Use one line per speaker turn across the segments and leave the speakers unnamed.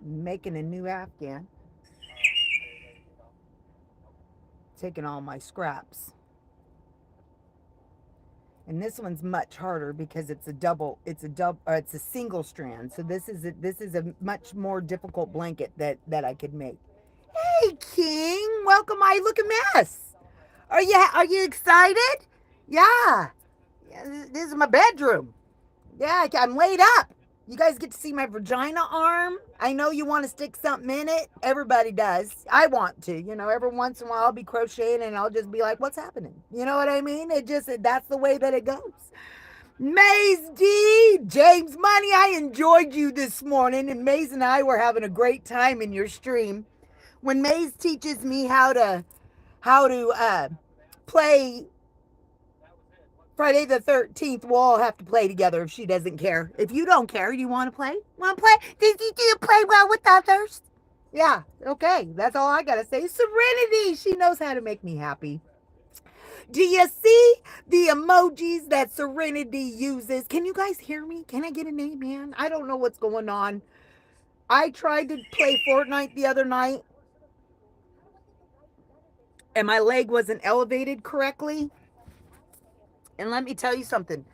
making a new Afghan, taking all my scraps. And this one's much harder because it's a single strand. So this is a much more difficult blanket that I could make. Hey King, welcome. I look a mess. Are you excited? Yeah. Yeah, this is my bedroom. Yeah, I'm laid up. You guys get to see my vagina arm. I know you want to stick something in it. Everybody does. I want to. Every once in a while I'll be crocheting and I'll just be like, what's happening? You know what I mean? That's the way that it goes. Maze D, James Money, I enjoyed you this morning, and Maze and I were having a great time in your stream. When Maze teaches me how to play Friday the 13th, we'll all have to play together if she doesn't care. If you don't care, do you want to play? Want to play? Do you play well with others? Yeah, okay. That's all I got to say. Serenity, she knows how to make me happy. Do you see the emojis that Serenity uses? Can you guys hear me? Can I get an amen? I don't know what's going on. I tried to play Fortnite the other night and my leg wasn't elevated correctly. And let me tell you something.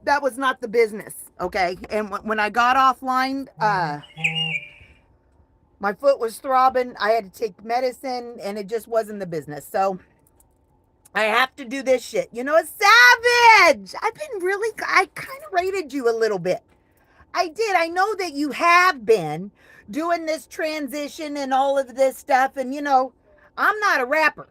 That was not the business, okay? And when I got offline, my foot was throbbing. I had to take medicine, and it just wasn't the business. So I have to do this shit. It's savage. I kind of rated you a little bit. I did. I know that you have been doing this transition and all of this stuff. And, I'm not a rapper.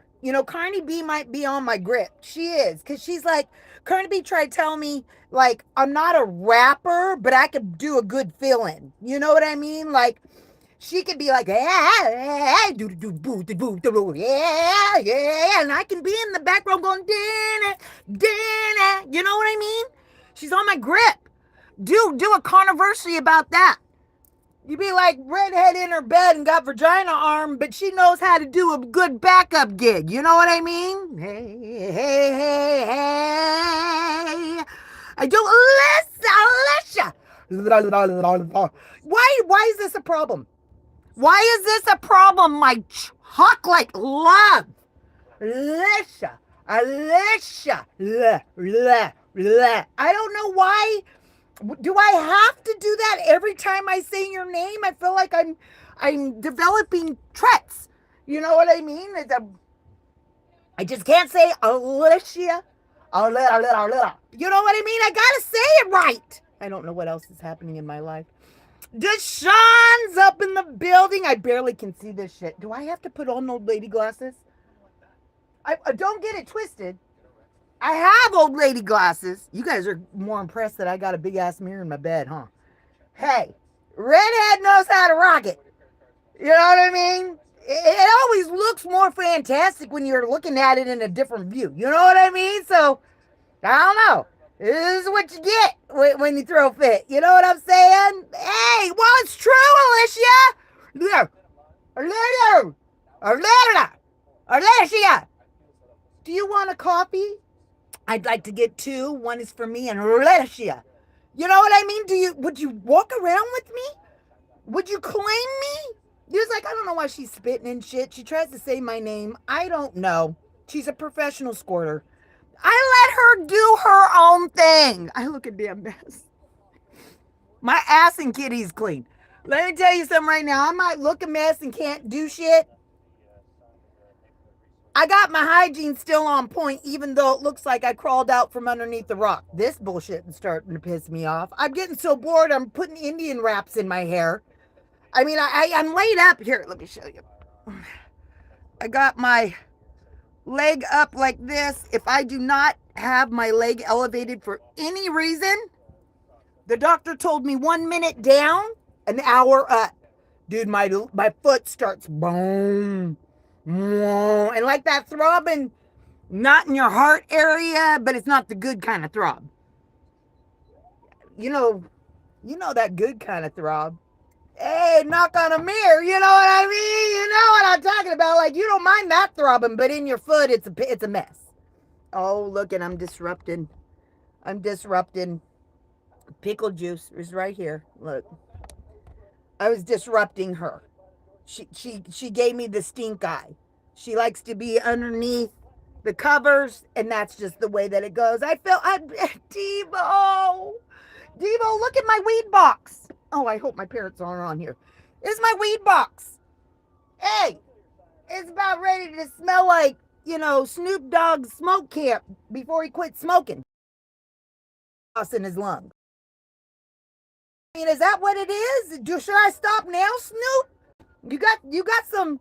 Carney B might be on my grip. She is. Because she's like, Carney B tried to tell me, like, I'm not a rapper, but I could do a good fill-in. You know what I mean? Like, she could be like, yeah, and I can be in the background going, you know what I mean? She's on my grip. Do a controversy about that. You'd be like redhead in her bed and got vagina arm, but she knows how to do a good backup gig. You know what I mean? Hey, hey, hey, hey. I do Alicia. Why is this a problem? Why is this a problem? My hawk like love. Alicia. Alicia. I don't know why. Do I have to do that every time I say your name? I feel like I'm developing Tourette's. You know what I mean? I just can't say Alicia. You know what I mean? I gotta say it right. I don't know what else is happening in my life. Deshaun's up in the building. I barely can see this shit. Do I have to put on old lady glasses? I don't get it twisted. I have old lady glasses. You guys are more impressed that I got a big ass mirror in my bed, huh? Hey, redhead knows how to rock it. You know what I mean? It always looks more fantastic when you're looking at it in a different view. You know what I mean? So, I don't know. This is what you get when you throw a fit. You know what I'm saying? Hey, well, it's true, Alicia. Alicia. Do you want a coffee? I'd like to get two. One is for me and Alicia. You know what I mean? Would you walk around with me? Would you claim me? He was like, I don't know why she's spitting and shit. She tries to say my name. I don't know. She's a professional squirter. I let her do her own thing. I look a damn mess. My ass and kitty's clean. Let me tell you something right now. I might look a mess and can't do shit. I got my hygiene still on point, even though it looks like I crawled out from underneath the rock. This bullshit is starting to piss me off. I'm getting so bored, I'm putting Indian wraps in my hair. I mean, I'm laid up. Here, let me show you. I got my leg up like this. If I do not have my leg elevated for any reason, the doctor told me 1 minute down, an hour up. Dude, my foot starts boom. And like that throbbing, not in your heart area, but it's not the good kind of throb. You know that good kind of throb. Hey, knock on a mirror, you know what I mean? You know what I'm talking about. Like, you don't mind that throbbing, but in your foot, it's a mess. Oh, look, and I'm disrupting. Pickle juice is right here. Look. I was disrupting her. She gave me the stink eye. She likes to be underneath the covers, and that's just the way that it goes. Devo, Devo, look at my weed box. Oh, I hope my parents aren't on here. This is my weed box. Hey, it's about ready to smell like, Snoop Dogg's smoke camp before he quit smoking. In his lungs. I mean, is that what it is? Should I stop now, Snoop? You got some.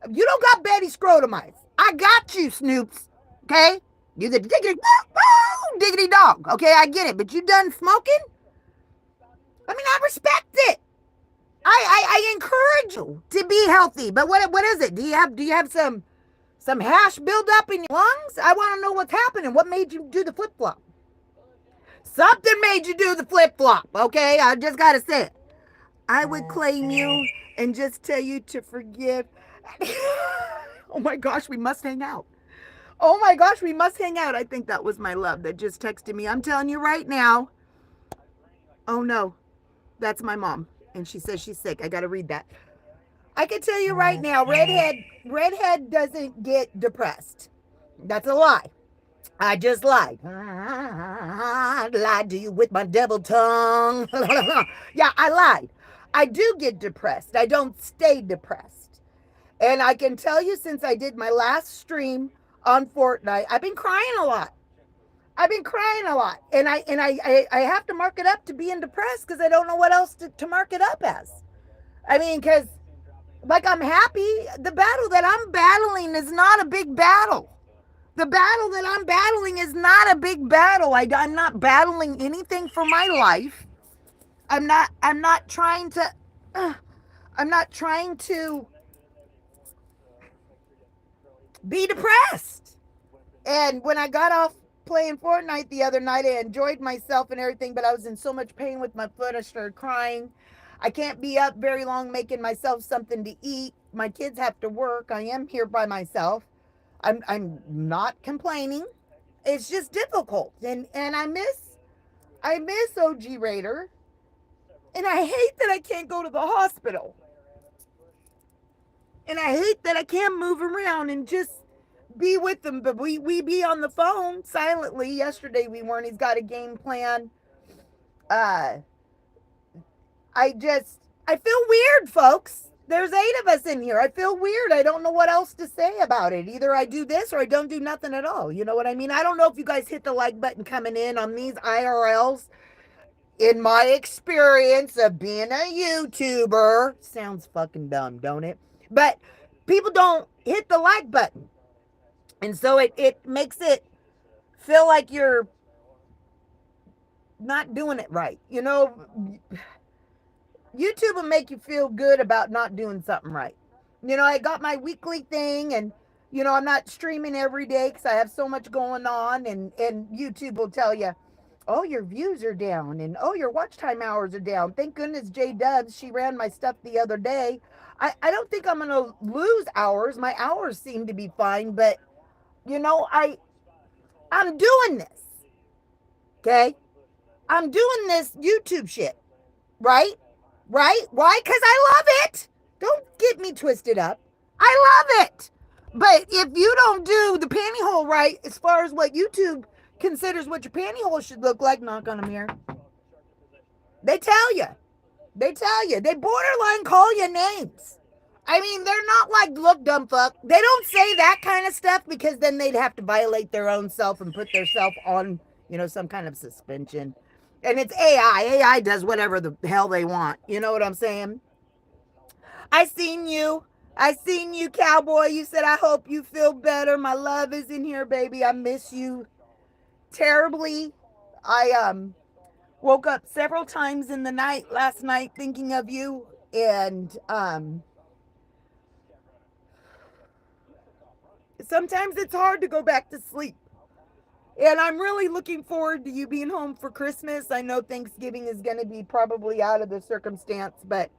You don't got Betty Scrotumites. I got you, Snoops. Okay, you the diggity dog. Okay, I get it. But you done smoking? I mean, I respect it. I encourage you to be healthy. But what is it? Do you have some hash build up in your lungs? I want to know what's happening. What made you do the flip flop? Something made you do the flip flop. Okay, I just gotta say it. I would claim you and just tell you to forgive. Oh my gosh, we must hang out. Oh my gosh, we must hang out. I think that was my love that just texted me. I'm telling you right now. Oh no, that's my mom. And she says she's sick. I got to read that. I can tell you right now, redhead doesn't get depressed. That's a lie. I just lied. I lied to you with my devil tongue. Yeah, I lied. I do get depressed. I don't stay depressed. And I can tell you, since I did my last stream on Fortnite, I've been crying a lot. I've been crying a lot. And I have to mark it up to being depressed because I don't know what else to mark it up as. I mean, because like I'm happy. The battle that I'm battling is not a big battle. The battle that I'm battling is not a big battle. I'm not battling anything for my life. I'm not trying to be depressed. And when I got off playing Fortnite the other night, I enjoyed myself and everything, but I was in so much pain with my foot, I started crying. I can't be up very long making myself something to eat. My kids have to work. I am here by myself. I'm not complaining. It's just difficult. And I miss OG Raider. And I hate that I can't go to the hospital. And I hate that I can't move around and just be with them. But we be on the phone silently. Yesterday we weren't. He's got a game plan. I feel weird, folks. There's 8 of us in here. I feel weird. I don't know what else to say about it. Either I do this or I don't do nothing at all. You know what I mean? I don't know if you guys hit the like button coming in on these IRLs. In my experience of being a YouTuber, sounds fucking dumb, don't it? But people don't hit the like button. And so it makes it feel like you're not doing it right. You know, YouTube will make you feel good about not doing something right. You know, I got my weekly thing, and I'm not streaming every day because I have so much going on, and YouTube will tell you, oh, your views are down, and oh, your watch time hours are down. Thank goodness J Dubs, she ran my stuff the other day. I don't think I'm gonna lose hours. My hours seem to be fine, but I'm doing this. Okay? I'm doing this YouTube shit. Right? Right? Why? Because I love it. Don't get me twisted up. I love it. But if you don't do the pantyhole right, as far as what YouTube considers what your pantyhole should look like, knock on a mirror. They tell you. They borderline call you names. I mean, they're not like, look, dumb fuck. They don't say that kind of stuff because then they'd have to violate their own self and put their self on, some kind of suspension. And it's AI. AI does whatever the hell they want. You know what I'm saying? I seen you, cowboy. You said, I hope you feel better. My love is in here, baby. I miss you terribly. I woke up several times in the night last night thinking of you. And sometimes it's hard to go back to sleep. And I'm really looking forward to you being home for Christmas. I know Thanksgiving is going to be probably out of the circumstance, but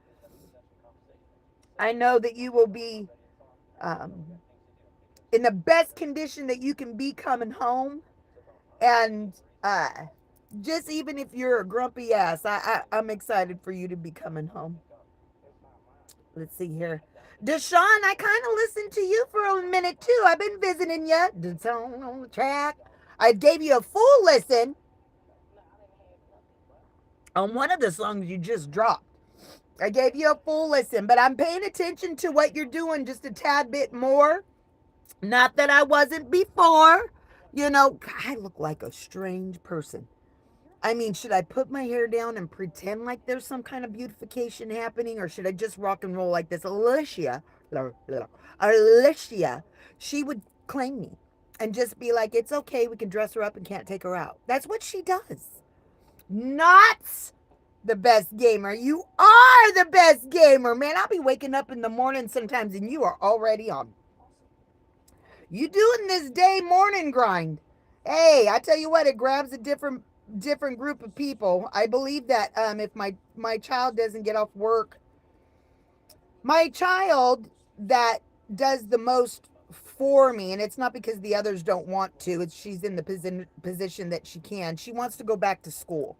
I know that you will be in the best condition that you can be coming home. And just even if you're a grumpy ass, I'm excited for you to be coming home. Let's see here. Deshaun, I kind of listened to you for a minute too. I've been visiting you. Deshaun on the track. I gave you a full listen on one of the songs you just dropped. I gave you a full listen, but I'm paying attention to what you're doing just a tad bit more. Not that I wasn't before. You know, I look like a strange person. I mean, should I put my hair down and pretend like there's some kind of beautification happening, or should I just rock and roll like this? Alicia, she would claim me and just be like, it's okay, we can dress her up and can't take her out. That's what she does. Not the best gamer. You are the best gamer, man. I'll be waking up in the morning sometimes and you are already on. You doing this day morning grind. Hey, I tell you what, it grabs a different group of people. I believe that if my child doesn't get off work, my child that does the most for me, and it's not because the others don't want to, it's she's in the position that she can. She wants to go back to school.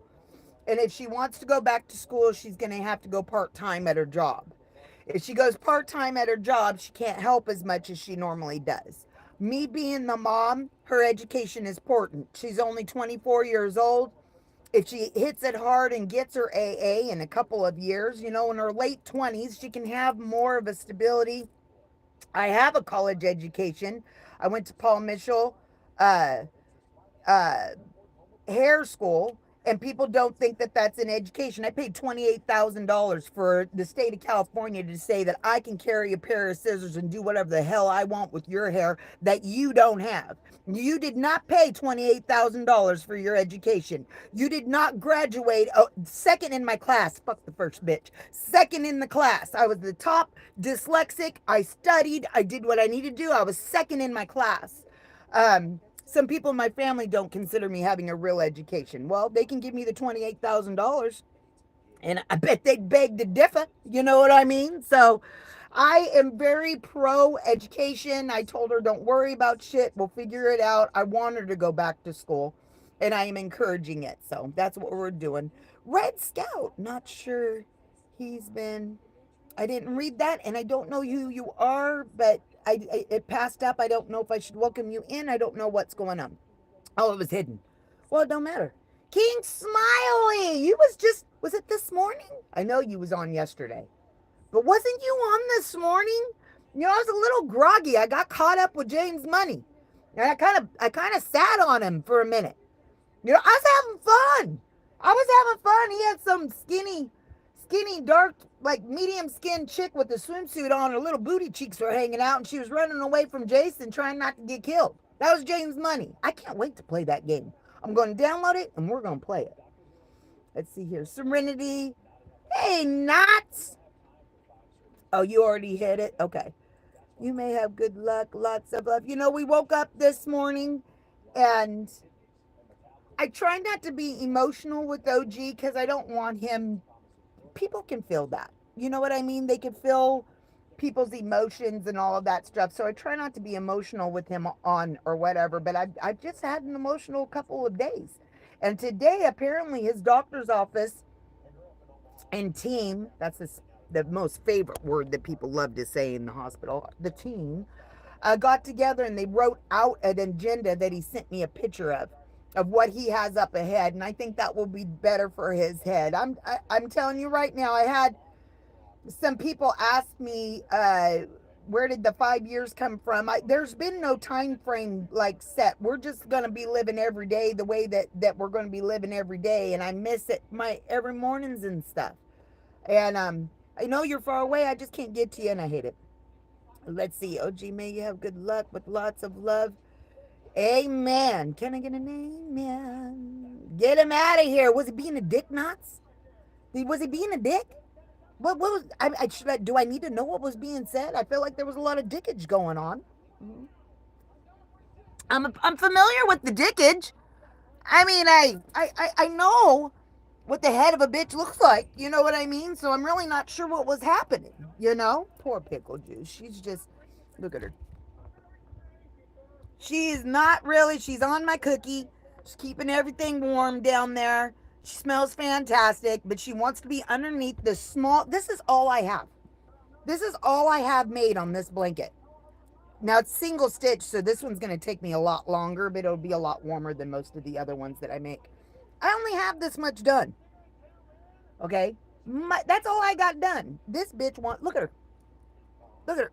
And if she wants to go back to school, she's going to have to go part-time at her job. If she goes part-time at her job, she can't help as much as she normally does. Me being the mom, her education is important. She's only 24 years old. If she hits it hard and gets her AA in a couple of years, you know, in her late 20s, she can have more of a stability. I have a college education. I went to Paul Mitchell uh, uh, hair school, and people don't think that that's an education. I paid $28,000 for the state of California to say that I can carry a pair of scissors and do whatever the hell I want with your hair that you don't have. You did not pay $28,000 for your education. You did not graduate second in my class. Fuck the first bitch. Second in the class. I was the top dyslexic. I studied. I did what I needed to do. I was second in my class. Some people in my family don't consider me having a real education. Well, they can give me the $28,000 and I bet they'd beg to differ. You know what I mean? So I am very pro education. I told her, don't worry about shit. We'll figure it out. I want her to go back to school and I am encouraging it. So that's what we're doing. Red Scout, not sure he's been, I didn't read that and I don't know who you are, but it passed up. I don't know if I should welcome you in. I don't know what's going on. Oh, it was hidden. Well, it don't matter. King Smiley, you was it this morning? I know you was on yesterday. But wasn't you on this morning? You know, I was a little groggy. I got caught up with James Money. And I kind of sat on him for a minute. You know, I was having fun. I was having fun. He had some skinny, dark, like medium skinned chick with a swimsuit on. Her little booty cheeks were hanging out, and she was running away from Jason, trying not to get killed. That was James Money. I can't wait to play that game. I'm going to download it, and we're going to play it. Let's see here. Serenity. Hey, Knots. Oh, you already hit it? Okay. You may have good luck, lots of love. You know, we woke up this morning, and I try not to be emotional with OG because I don't want him. People can feel that. You know what I mean? They can feel people's emotions and all of that stuff. So I try not to be emotional with him on or whatever, but I've just had an emotional couple of days. And today, apparently, his doctor's office and team, that's the most favorite word that people love to say in the hospital, the team, got together and they wrote out an agenda that he sent me a picture of what he has up ahead, and I think that will be better for his head. I'm telling you right now, I had some people ask me, where did the 5 years come from? There's been no time frame like set. We're just going to be living every day the way that we're going to be living every day, and I miss it my every mornings and stuff. And I know you're far away. I just can't get to you, and I hate it. Let's see. OG, may you have good luck with lots of love. Amen. Can I get an amen? Get him out of here. Was he being a dick, Knots? Was he being a dick? What was do I need to know what was being said? I feel like there was a lot of dickage going on. I'm familiar with the dickage. I mean, I know what the head of a bitch looks like. You know what I mean? So I'm really not sure what was happening. You know, poor pickle juice. She's just, look at her. She's not really. She's on my cookie. She's keeping everything warm down there. She smells fantastic, but she wants to be underneath this small. This is all I have. This is all I have made on this blanket. Now it's single stitch, so this one's going to take me a lot longer, but it'll be a lot warmer than most of the other ones that I make. I only have this much done. Okay? That's all I got done. This bitch look at her. Look at her.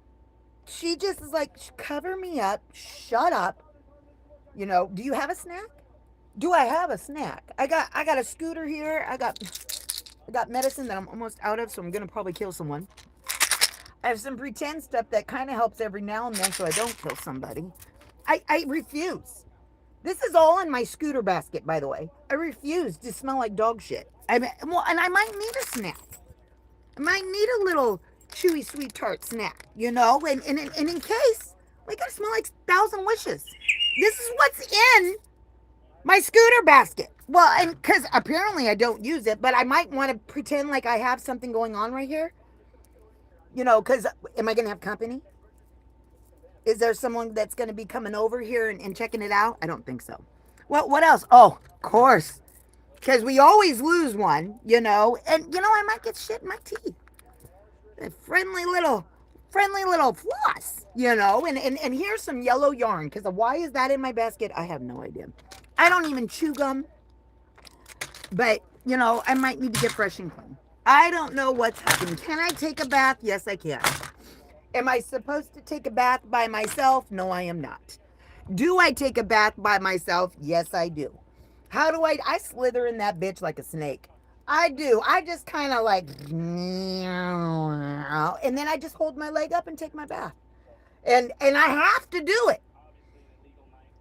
She just is like, cover me up, shut up. You know, do you have a snack? Do I have a snack? I got a scooter here. I got medicine that I'm almost out of, so I'm gonna probably kill someone. I have some pretend stuff that kind of helps every now and then so I don't kill somebody. I refuse. This is all in my scooter basket, by the way. I refuse to smell like dog shit. Well, and I might need a snack. I might need a little chewy sweet tart snack, you know? And in case, we gotta smell like 1,000 wishes. This is what's in my scooter basket. Well, and because apparently I don't use it, but I might want to pretend like I have something going on right here. You know, because am I going to have company? Is there someone that's going to be coming over here and checking it out? I don't think so. Well, what else? Oh, of course. Because we always lose one, you know. And, you know, I might get shit in my teeth. A friendly little floss, you know. And here's some yellow yarn. Because why is that in my basket? I have no idea. I don't even chew gum. But, you know, I might need to get fresh and clean. I don't know what's happening. Can I take a bath? Yes, I can. Am I supposed to take a bath by myself? No, I am not. Do I take a bath by myself? Yes, I do. How do I slither in that bitch like a snake. I do. I just kind of like, and then I just hold my leg up and take my bath. And I have to do it.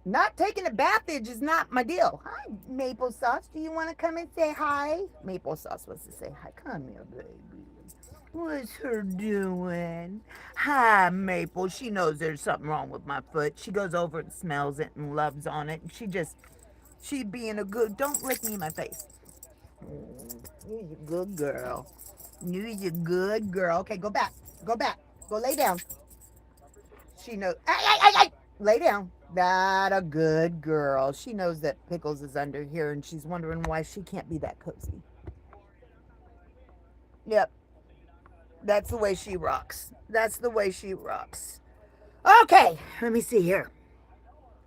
Not taking a bathage is not my deal. Hi, Maple Sauce. Do you want to come and say hi? Maple Sauce wants to say hi. Come here, baby. What's her doing? Hi, Maple. She knows there's something wrong with my foot. She goes over and smells it and loves on it. She being a good, don't lick me in my face. You're a good girl. You're a good girl. Okay, go back. Go back. Go lay down. She knows. Lay down. That a good girl. She knows that Pickles is under here and she's wondering why she can't be that cozy. Yep. That's the way she rocks. That's the way she rocks. Okay, let me see here.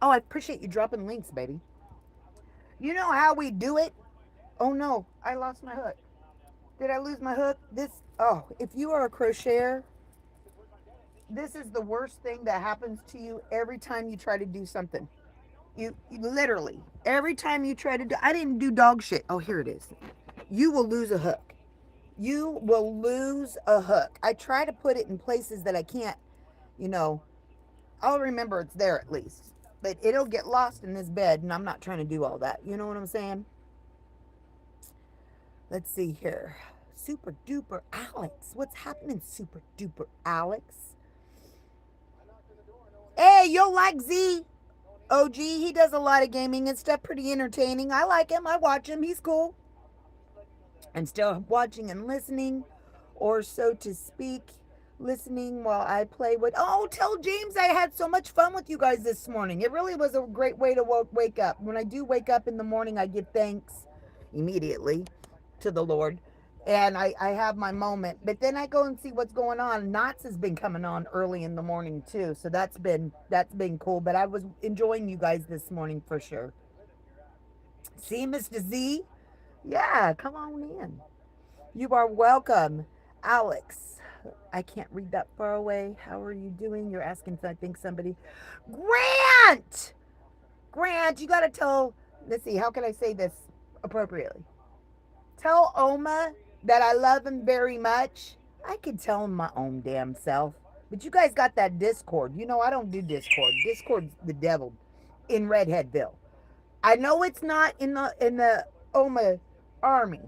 Oh, I appreciate you dropping links, baby. You know how we do it? Oh no, I lost my hook. Did I lose my hook? If you are a crocheter, this is the worst thing that happens to you every time you try to do something. You literally, every time you try to do, I didn't do dog shit. Oh, here it is. You will lose a hook. You will lose a hook. I try to put it in places that I can't, you know, I'll remember it's there at least. But it'll get lost in this bed, and I'm not trying to do all that. You know what I'm saying? Let's see here. Super duper Alex. What's happening, super duper Alex? Hey, you'll like Z. OG, he does a lot of gaming and stuff, pretty entertaining. I like him. I watch him. He's cool. I'm still watching and listening, or so to speak, listening while I play with. Oh, tell James I had so much fun with you guys this morning. It really was a great way to wake up. When I do wake up in the morning, I give thanks immediately to the Lord. And I have my moment. But then I go and see what's going on. Knots has been coming on early in the morning too. So that's been cool. But I was enjoying you guys this morning for sure. See, Mr. Z? Yeah, come on in. You are welcome. Alex, I can't read that far away. How are you doing? You're asking, I think, somebody. Grant! Grant, you got to tell, let's see, how can I say this appropriately? Tell Oma that I love him very much. I could tell him my own damn self. But you guys got that Discord. You know, I don't do Discord. Discord's the devil in Redheadville. I know it's not in the Oma army.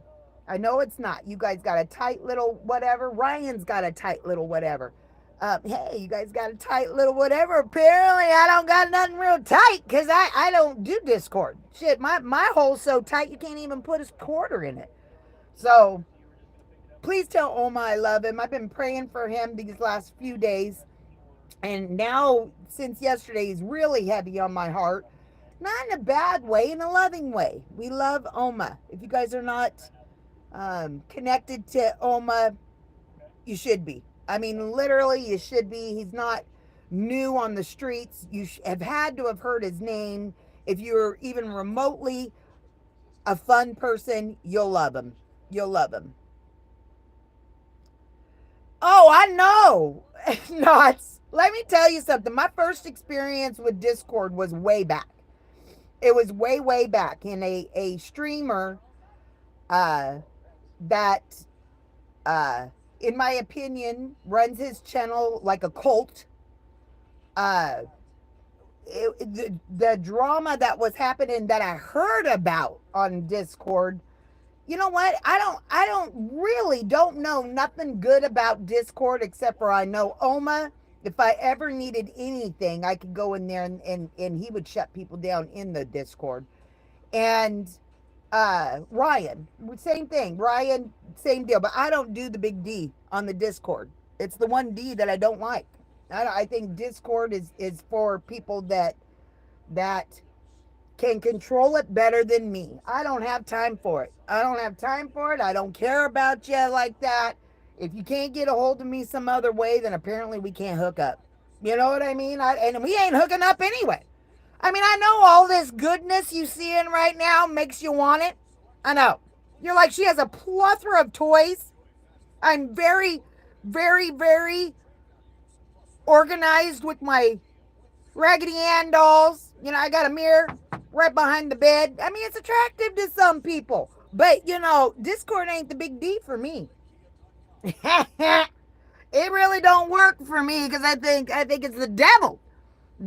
I know it's not. You guys got a tight little whatever. Ryan's got a tight little whatever. Hey, you guys got a tight little whatever. Apparently, I don't got nothing real tight because I don't do Discord. Shit, my hole's so tight you can't even put a quarter in it. So, please tell Oma I love him. I've been praying for him these last few days. And now, since yesterday, he's really heavy on my heart. Not in a bad way, in a loving way. We love Oma. If you guys are not connected to Oma, you should be. I mean, literally, you should be. He's not new on the streets. You have had to have heard his name. If you're even remotely a fun person, you'll love him. You'll love him. Oh, I know. Nuts. Let me tell you something. My first experience with Discord was way back. It was way, way back in a streamer uh, that, uh, in my opinion, runs his channel like a cult. Uh, the drama that was happening that I heard about on Discord, you know what? I don't really don't know nothing good about Discord except for I know Oma. If I ever needed anything, I could go in there and he would shut people down in the Discord. And Ryan, same thing. Ryan, same deal. But I don't do the big D on the Discord. It's the one D that I don't like. I think Discord is for people that can control it better than me. I don't have time for it. I don't have time for it. I don't care about you like that. If you can't get a hold of me some other way, then apparently we can't hook up. You know what I mean? And we ain't hooking up anyway. I mean, I know all this goodness you see in right now makes you want it. I know. You're like, she has a plethora of toys. I'm very, very, very organized with my Raggedy Ann dolls. You know, I got a mirror right behind the bed. I mean, it's attractive to some people. But, you know, Discord ain't the big D for me. It really don't work for me because I think it's the devil.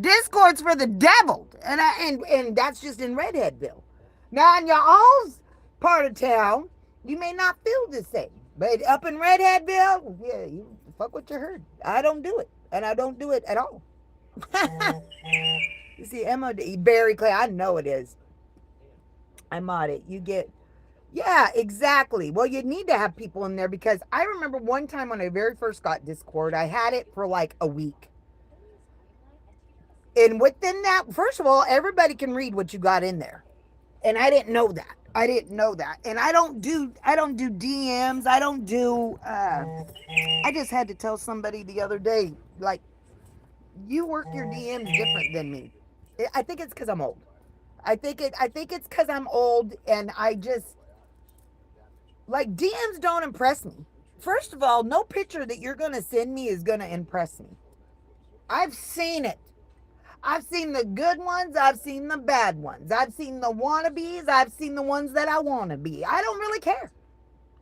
Discord's for the devil. And that's just in Redheadville. Now in your all's part of town, you may not feel the same. But up in Redheadville, yeah, you fuck what you heard. I don't do it. And I don't do it at all. You see, MOD, Barry Clay, I know it is. I'm on it. You get, yeah, exactly. Well, you need to have people in there because I remember one time when I very first got Discord, I had it for like a week. And within that, first of all, everybody can read what you got in there. And I didn't know that. I didn't know that. And I don't do DMs. I don't do, I just had to tell somebody the other day, like, you work your DMs different than me. I think it's because I'm old. I think it's because I'm old and I just like DMs don't impress me. First of all, no picture that you're gonna send me is gonna impress me. I've seen it. I've seen the good ones. I've seen the bad ones. I've seen the wannabes. I've seen the ones that I want to be. I don't really care.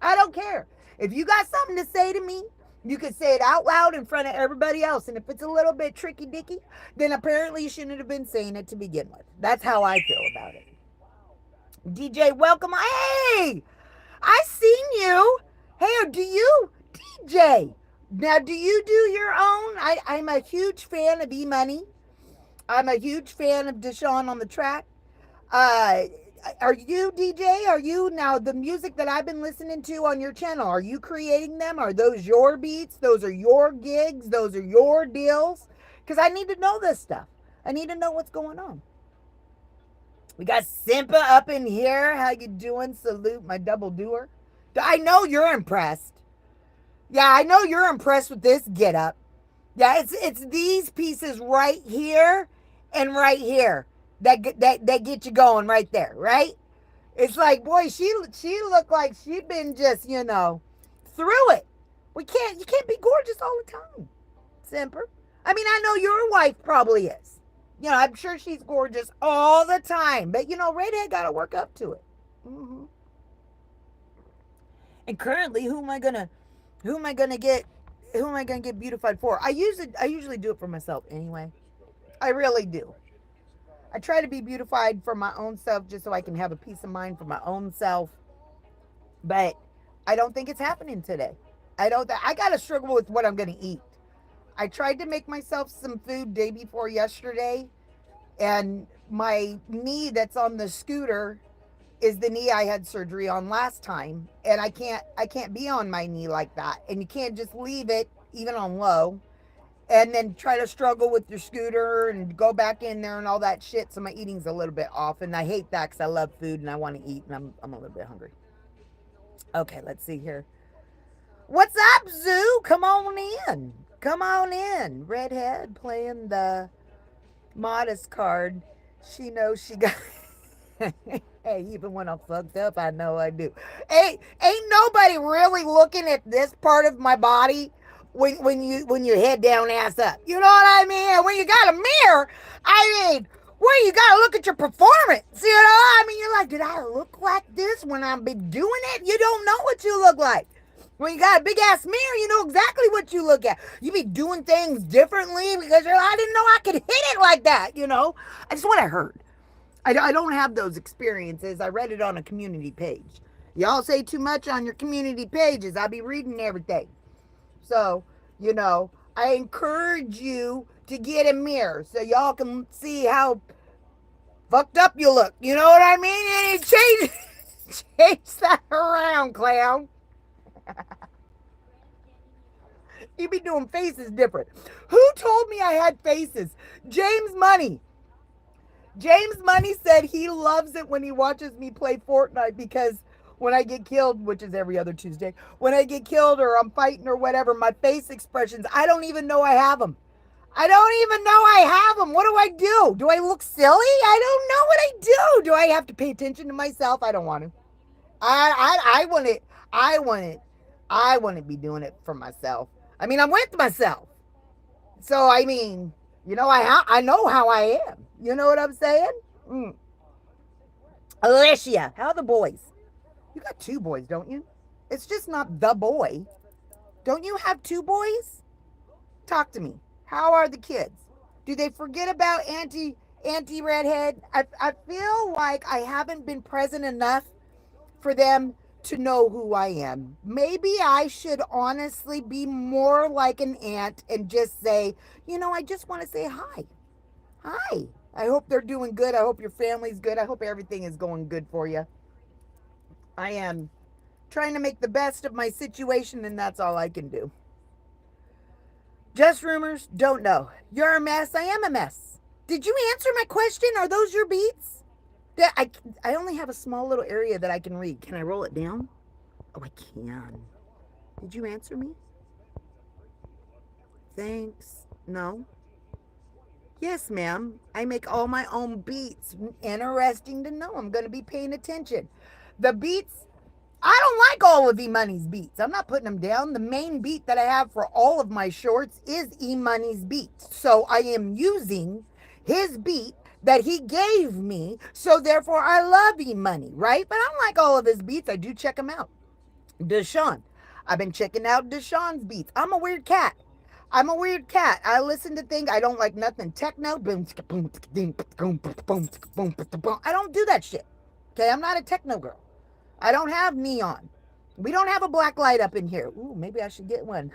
I don't care. If you got something to say to me, you could say it out loud in front of everybody else. And if it's a little bit tricky dicky, then apparently you shouldn't have been saying it to begin with. That's how I feel about it. DJ, welcome. Hey, I seen you. Hey, do you, DJ? Now, do you do your own? I'm a huge fan of E Money. I'm a huge fan of Deshaun on the track. Uh, are you DJ? Are you now the music that I've been listening to on your channel? Are you creating them? Are those your beats? Those are your gigs? Those are your deals? Because I need to know this stuff. I need to know what's going on. We got Simpa up in here. How you doing? Salute my double doer. I know you're impressed. Yeah, I know you're impressed with this get up. Yeah, it's these pieces right here and right here that get you going right there, right? It's like, boy, she looked like she'd been just, through it. You can't be gorgeous all the time, Simper. I mean, I know your wife probably is. I'm sure she's gorgeous all the time, but Redhead got to work up to it. Mm-hmm. And currently, who am I gonna get beautified for? I usually do it for myself anyway. I really do. I try to be beautified for my own self just so I can have a peace of mind for my own self. But I don't think it's happening today. I gotta struggle with what I'm gonna eat. I tried to make myself some food day before yesterday, and my knee that's on the scooter is the knee I had surgery on last time, and I can't be on my knee like that. And you can't just leave it even on low and then try to struggle with your scooter and go back in there and all that shit. So my eating's a little bit off, and I hate that because I love food and I want to eat, and I'm a little bit hungry. Okay, let's see here. What's up, Zoo? Come on in. Come on in. Redhead playing the modest card. She knows she got. Hey, even when I'm fucked up, I know I do. Ain't nobody really looking at this part of my body when you head down, ass up. You know what I mean? And when you got a mirror, I mean, well, you gotta look at your performance. You know, I mean, you're like, did I look like this when I'm be doing it? You don't know what you look like. When you got a big ass mirror, you know exactly what you look at. You be doing things differently because you're like, I didn't know I could hit it like that. You know, that's what I heard. I don't have those experiences. I read it on a community page. Y'all say too much on your community pages. I'll be reading everything. So, you know, I encourage you to get a mirror so y'all can see how fucked up you look. You know what I mean? And change that around, clown. You be doing faces different. Who told me I had faces? James Money. James Money said he loves it when he watches me play Fortnite because when I get killed, which is every other Tuesday, when I get killed or I'm fighting or whatever, my face expressions, I don't even know I have them. I don't even know I have them. What do I do? Do I look silly? I don't know what I do. Do I have to pay attention to myself? I don't want to. I want it. I want it. I want to be doing it for myself. I mean, I'm with myself. So, I mean, you know, I know how I am. You know what I'm saying? Mm. Alicia, how are the boys? You got two boys, don't you? It's just not the boy. Don't you have two boys? Talk to me. How are the kids? Do they forget about Auntie Redhead? I feel like I haven't been present enough for them to know who I am. Maybe I should honestly be more like an aunt and just say, you know, I just want to say hi. Hi. I hope they're doing good. I hope your family's good. I hope everything is going good for you. I am trying to make the best of my situation, and that's all I can do. Just rumors, don't know. You're a mess. I am a mess. Did you answer my question? Are those your beats? I only have a small little area that I can read. Can I roll it down? Oh, I can. Did you answer me? Thanks. No? Yes, ma'am. I make all my own beats. Interesting to know. I'm going to be paying attention. The beats, I don't like all of E Money's beats. I'm not putting them down. The main beat that I have for all of my shorts is E Money's beat. So I am using his beat that he gave me. So therefore, I love E Money, right? But I don't like all of his beats. I do check them out. Deshaun. I've been checking out Deshaun's beats. I'm a weird cat. I'm a weird cat. I listen to things. I don't like nothing techno. I don't do that shit. Okay, I'm not a techno girl. I don't have neon. We don't have a black light up in here. Ooh, maybe I should get one.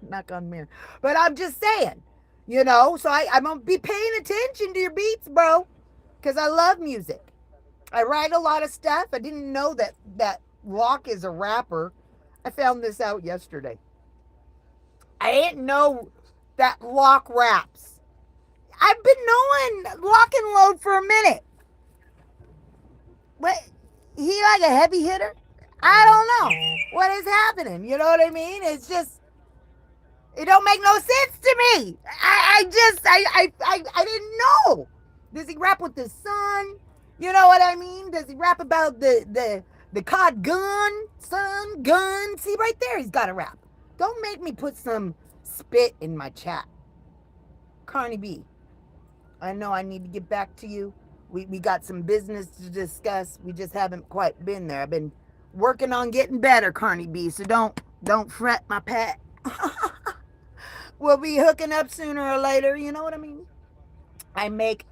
Knock on mirror. But I'm just saying, you know, so I'm going to be paying attention to your beats, bro, because I love music. I write a lot of stuff. I didn't know that Locke is a rapper. I found this out yesterday. I didn't know that Locke raps. I've been knowing Lock and Load for a minute. What? He like a heavy hitter? I don't know what is happening. You know what I mean? It's just it don't make no sense to me. I didn't know. Does he rap with the sun? You know what I mean? Does he rap about the COD gun, son, gun? See right there, he's got a rap. Don't make me put some spit in my chat. Carney B, I know I need to get back to you. We got some business to discuss. We just haven't quite been there. I've been working on getting better, Carney B, so don't fret, my pet. We'll be hooking up sooner or later, you know what I mean? I make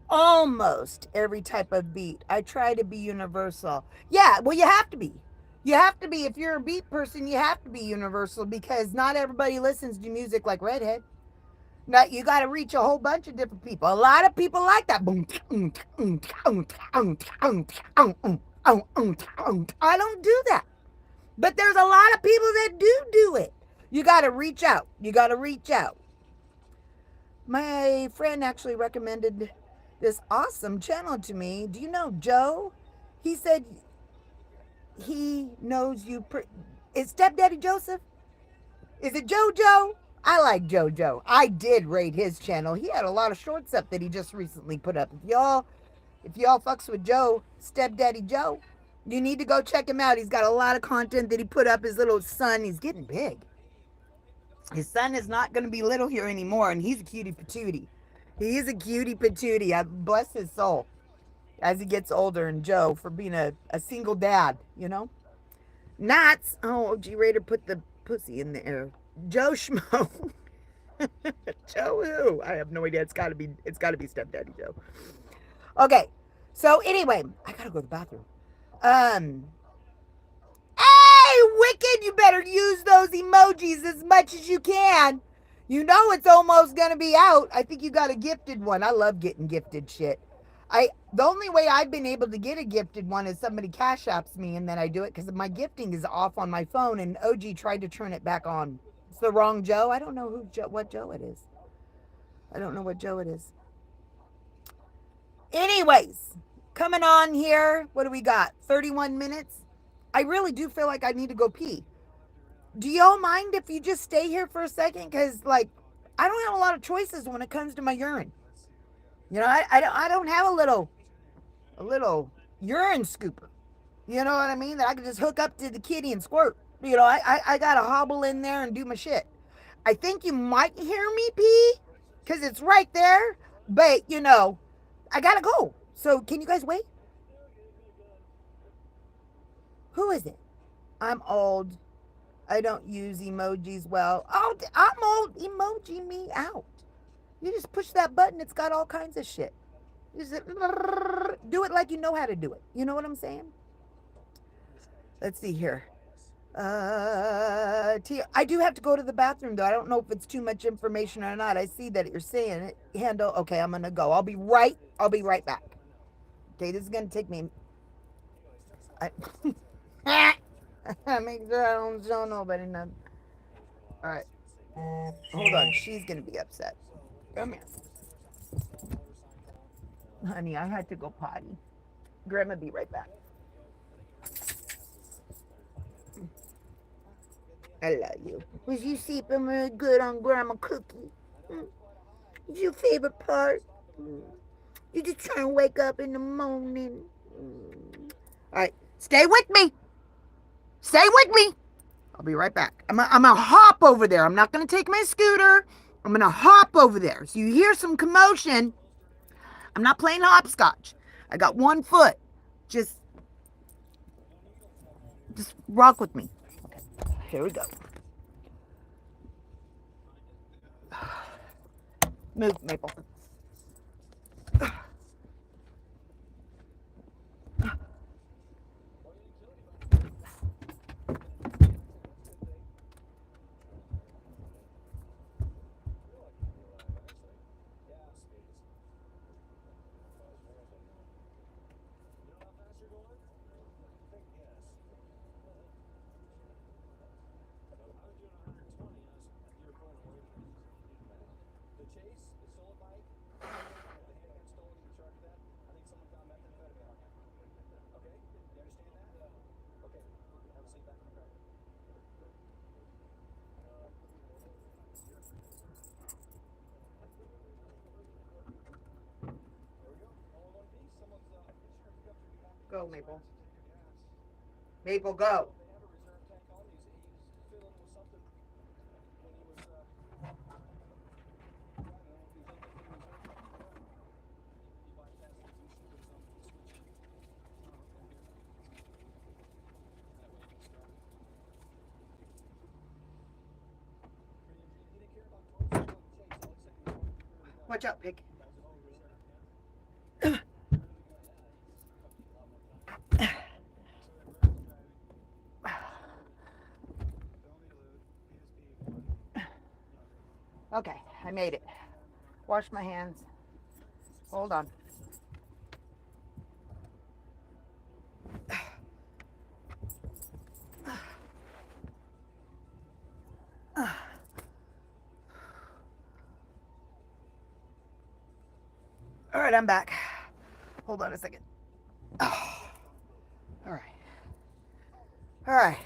almost every type of beat. I try to be universal. Yeah, well, you have to be. You have to be. If you're a beat person, you have to be universal because not everybody listens to music like Redhead. Now, you got to reach a whole bunch of different people. A lot of people like that. I don't do that. But there's a lot of people that do it. You got to reach out. You got to reach out. My friend actually recommended this awesome channel to me. Do you know Joe? He said he knows you. is stepdaddy Joseph? Is it JoJo? I like JoJo. I did raid his channel. He had a lot of shorts up that he just recently put up. If y'all fucks with Joe, stepdaddy Joe, you need to go check him out. He's got a lot of content that he put up. His little son, he's getting big. His son is not going to be little here anymore, and he's a cutie patootie. He is a cutie patootie. I bless his soul as he gets older. And Joe for being a single dad, you know. Knots. Oh, G Raider put the pussy in the air. Joe Schmo. Joe who? I have no idea. It's gotta be stepdaddy Joe. Okay. So anyway, I gotta go to the bathroom. Hey, Wicked, you better use those emojis as much as you can. You know it's almost gonna be out. I think you got a gifted one. I love getting gifted shit. The only way I've been able to get a gifted one is somebody cash apps me and then I do it because my gifting is off on my phone and OG tried to turn it back on. It's the wrong Joe. I don't know what Joe it is. I don't know what Joe it is. Anyways, coming on here. What do we got? 31 minutes. I really do feel like I need to go pee. Do y'all mind if you just stay here for a second? Because, like, I don't have a lot of choices when it comes to my urine. You know, I don't have a little urine scooper. You know what I mean? That I can just hook up to the kitty and squirt. You know, I got to hobble in there and do my shit. I think you might hear me pee because it's right there. But, you know, I got to go. So can you guys wait? Who is it? I'm old. I don't use emojis well. Oh, I'm old. Emoji me out. You just push that button. It's got all kinds of shit. You just do it like you know how to do it. You know what I'm saying? Let's see here. I do have to go to the bathroom, though. I don't know if it's too much information or not. I see that you're saying it. Handle. Okay, I'm going to go. I'll be right back. Okay, this is going to take me... Make sure I don't show nobody nothing. All right. Hold on. She's going to be upset. Come here. Honey, I had to go potty. Grandma be right back. I love you. Was you sleeping really good on Grandma Cookie? Is your favorite part? You just trying to wake up in the morning. All right. Stay with me. Stay with me. I'll be right back. I'm gonna hop over there. I'm not gonna take my scooter. I'm gonna hop over there. So you hear some commotion. I'm not playing hopscotch. I got one foot. Just rock with me. Okay. Here we go. Move, Maple. Go, Maple. Maple, go. Watch out, pig. Okay, I made it. Wash my hands. Hold on. All right, I'm back. Hold on a second. Oh. All right.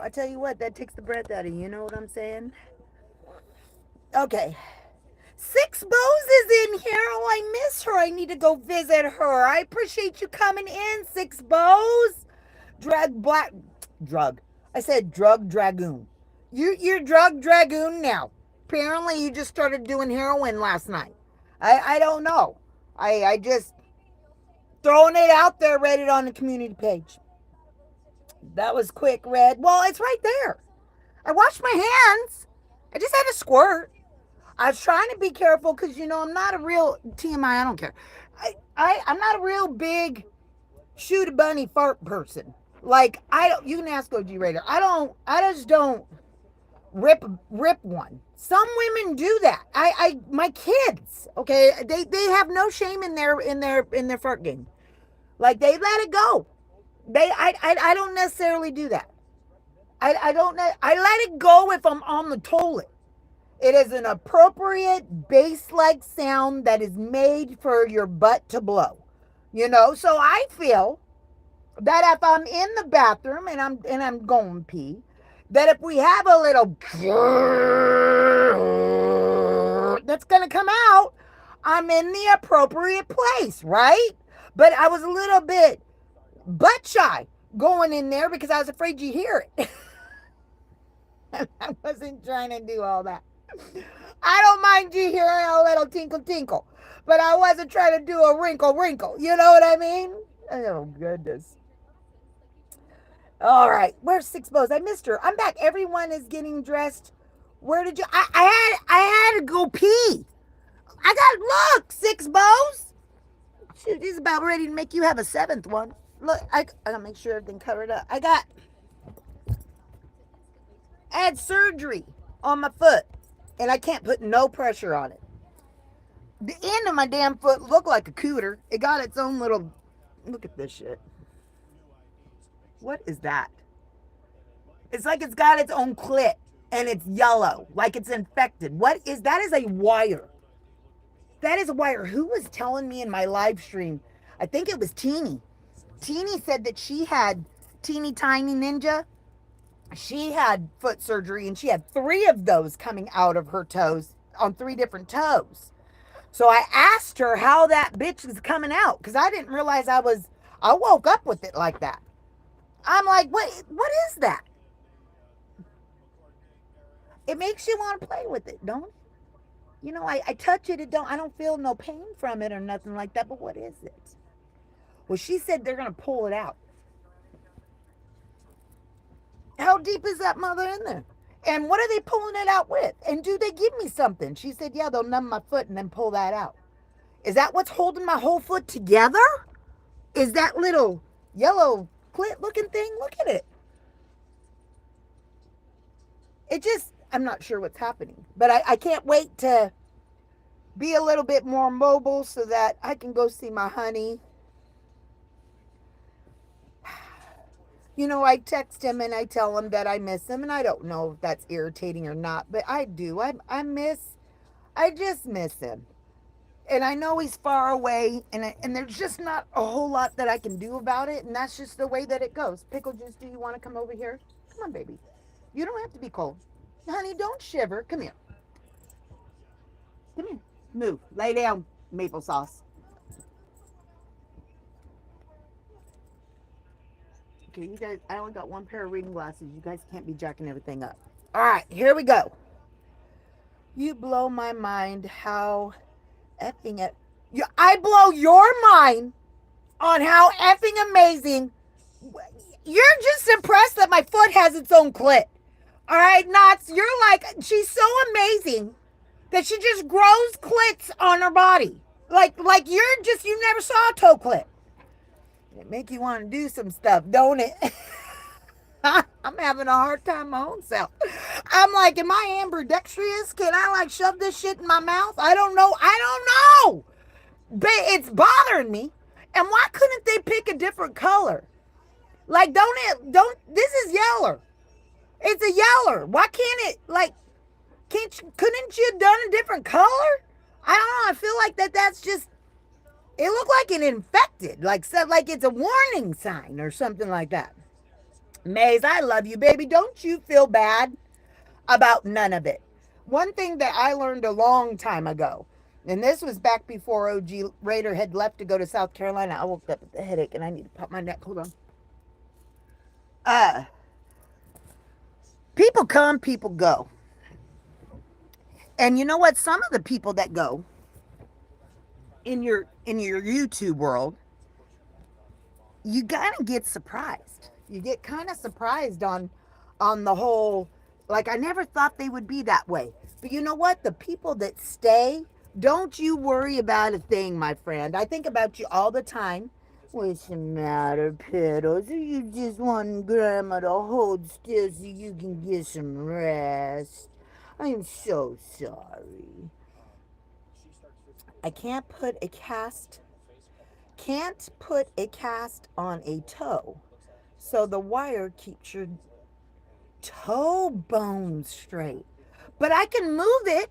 I tell you what, that takes the breath out of you. You know what I'm saying? Okay. Six Bows is in here. Oh, I miss her. I need to go visit her. I appreciate you coming in, Six Bows. Drug. I said drug dragoon. You're drug dragoon now. Apparently, you just started doing heroin last night. I don't know. I just throwing it out there. Read it on the community page. That was quick, Red. Well, it's right there. I washed my hands. I just had a squirt. I was trying to be careful because, I'm not a real TMI. I don't care. I'm not a real big shoot a bunny fart person. Like, you can ask OG Raider. I just don't rip one. Some women do that. My kids, okay, they have no shame in their fart game. Like, they let it go. I don't necessarily do that. I don't know. I let it go if I'm on the toilet. It is an appropriate bass-like sound that is made for your butt to blow. So I feel that if I'm in the bathroom and I'm going to pee, that if we have a little that's going to come out, I'm in the appropriate place, right? But I was a little bit butt shy going in there because I was afraid you'd hear it. I wasn't trying to do all that. I don't mind you hearing a little tinkle tinkle, but I wasn't trying to do a wrinkle wrinkle. You know what I mean? Oh, goodness. All right. Where's Six Bows? I missed her. I'm back. Everyone is getting dressed. Where did you? I had to go pee. Look, Six Bows. Shoot, he's about ready to make you have a seventh one. Look, I gotta make sure everything covered up. I had surgery on my foot, and I can't put no pressure on it. The end of my damn foot looked like a cooter. It got its own little. Look at this shit. What is that? It's like it's got its own clit, and it's yellow, like it's infected. What is that? Is a wire. That is a wire. Who was telling me in my live stream? I think it was Teeny. Teeny said that she had Teeny Tiny Ninja. She had foot surgery, and she had 3 of those coming out of her toes on 3 different toes. So I asked her how that bitch was coming out because I didn't realize I woke up with it like that. I'm like, what is that? It makes you want to play with it, don't it? I touch it, I don't feel no pain from it or nothing like that, but what is it? Well, she said they're going to pull it out. How deep is that mother in there? And what are they pulling it out with? And do they give me something? She said, yeah, they'll numb my foot and then pull that out. Is that what's holding my whole foot together? Is that little yellow clit looking thing? Look at it. I'm not sure what's happening. But I can't wait to be a little bit more mobile so that I can go see my honey. I text him and I tell him that I miss him, and I don't know if that's irritating or not, but I do. I just miss him. And I know he's far away, and there's just not a whole lot that I can do about it, and that's just the way that it goes. Pickle Juice, do you want to come over here? Come on, baby. You don't have to be cold. Honey, don't shiver. Come here. Come here. Move. Lay down, maple sauce. Okay, you guys, I only got 1 pair of reading glasses. You guys can't be jacking everything up. All right, here we go. You blow my mind how effing it. I blow your mind on how effing amazing. You're just impressed that my foot has its own clit. All right, Knots, you're like, she's so amazing that she just grows clits on her body. Like you never saw a toe clit. It make you want to do some stuff, don't it? I'm having a hard time my own self. I'm like, am I ambidextrous? Can I shove this shit in my mouth? I don't know. But it's bothering me. And why couldn't they pick a different color? This is yeller. It's a yeller. Why can't it, couldn't you have done a different color? I don't know. I feel like that's just, it looked like it infected. Like it's a warning sign or something like that. Maze, I love you, baby. Don't you feel bad about none of it. One thing that I learned a long time ago, and this was back before OG Raider had left to go to South Carolina. I woke up with a headache and I need to pop my neck. Hold on. Uh, People come, people go. And you know what? Some of the people that go in your YouTube world, you gotta get surprised. You get kind of surprised on the whole, like I never thought they would be that way. But you know what? The people that stay, don't you worry about a thing, my friend. I think about you all the time. What's the matter, Piddles? Are you just wanting Grandma to hold still so you can get some rest? I'm so sorry. I can't put a cast on a toe. So the wire keeps your toe bone straight. But I can move it.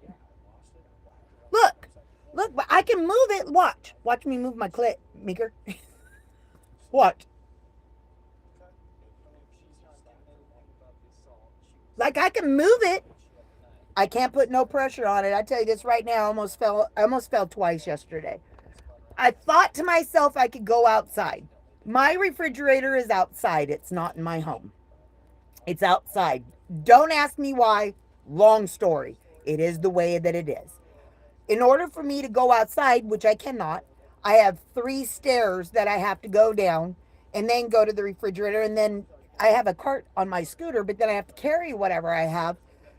Look. Look, but I can move it. Watch. Watch me move my clit, Meeker. Watch. Like I can move it. I can't put no pressure on it. I tell you this right now, I almost fell twice yesterday. I thought to myself I could go outside. My refrigerator is outside. It's not in my home. It's outside. Don't ask me why. Long story. It is the way that it is. In order for me to go outside, which I cannot, I have 3 stairs that I have to go down and then go to the refrigerator. And then I have a cart on my scooter, but then I have to carry whatever I have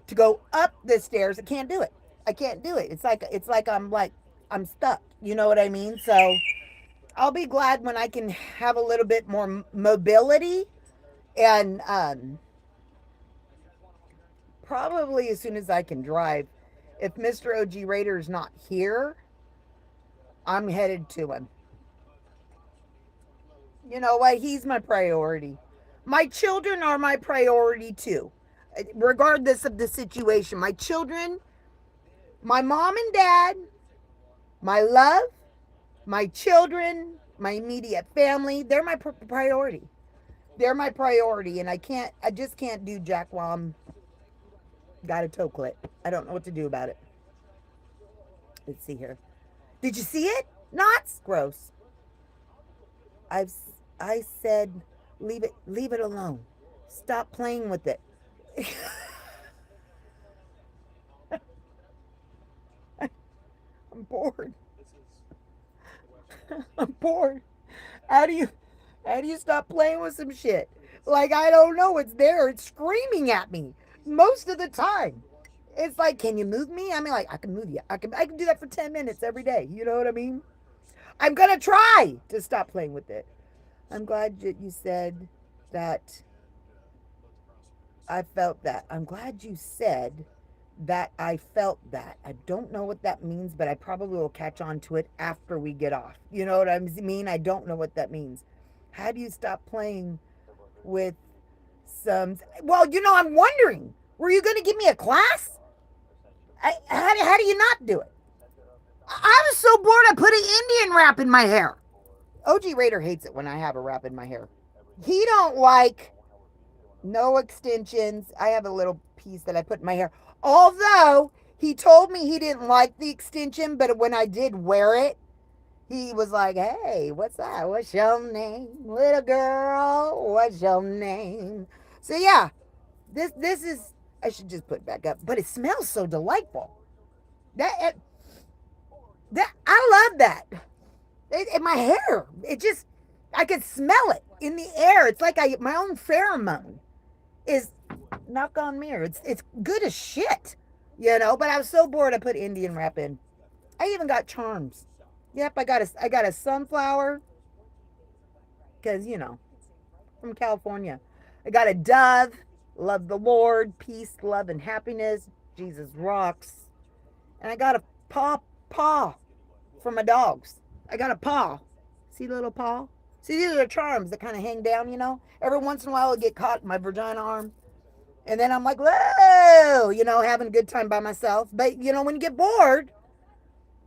to go up the stairs. I can't do it. I can't do it. It's like I'm stuck. You know what I mean? So I'll be glad when I can have a little bit more mobility and probably as soon as I can drive. If Mr. OG Raider is not here, I'm headed to him. You know what? He's my priority. My children are my priority too, regardless of the situation. My children, my mom and dad, my love, my children, my immediate family, they're my priority. They're my priority, and I just can't do jack while I'm got a toe clip. I don't know what to do about it. Let's see here. Did you see it? Knots? Gross. I've I said leave it alone. Stop playing with it. I'm bored. I'm bored. How do you how do you stop playing with some shit? Like I don't know, it's there. It's screaming at me most of the time. It's like, can you move me? I mean, like I can move you. I can do that for 10 minutes every day. You know what I mean? I'm gonna try to stop playing with it. I'm glad that you said that I felt that. I'm glad you said that I felt that. I don't know what that means, but I probably will catch on to it after we get off. You know what I mean? I don't know what that means. How do you stop playing with some? Well, I'm wondering. Were you going to give me a class? How do you not do it? I was so bored I put an Indian wrap in my hair. OG Raider hates it when I have a wrap in my hair. He don't like no extensions. I have a little piece that I put in my hair. Although he told me he didn't like the extension, but when I did wear it, he was like, "Hey, what's that? What's your name, little girl? What's your name?" So yeah, this is. I should just put it back up, but it smells so delightful. That that I love that. In my hair, it just I could smell it in the air. It's like my own pheromone is knock on mirror. It's good as shit, But I was so bored. I put Indian wrap in. I even got charms. Yep, I got a sunflower because from California. I got a dove. Love the Lord, peace, love, and happiness. Jesus rocks. And I got a paw for my dogs. I got a paw. See the little paw? See, these are the charms that kind of hang down. Every once in a while, it get caught in my vagina arm. And then I'm like, whoa, having a good time by myself. But, when you get bored,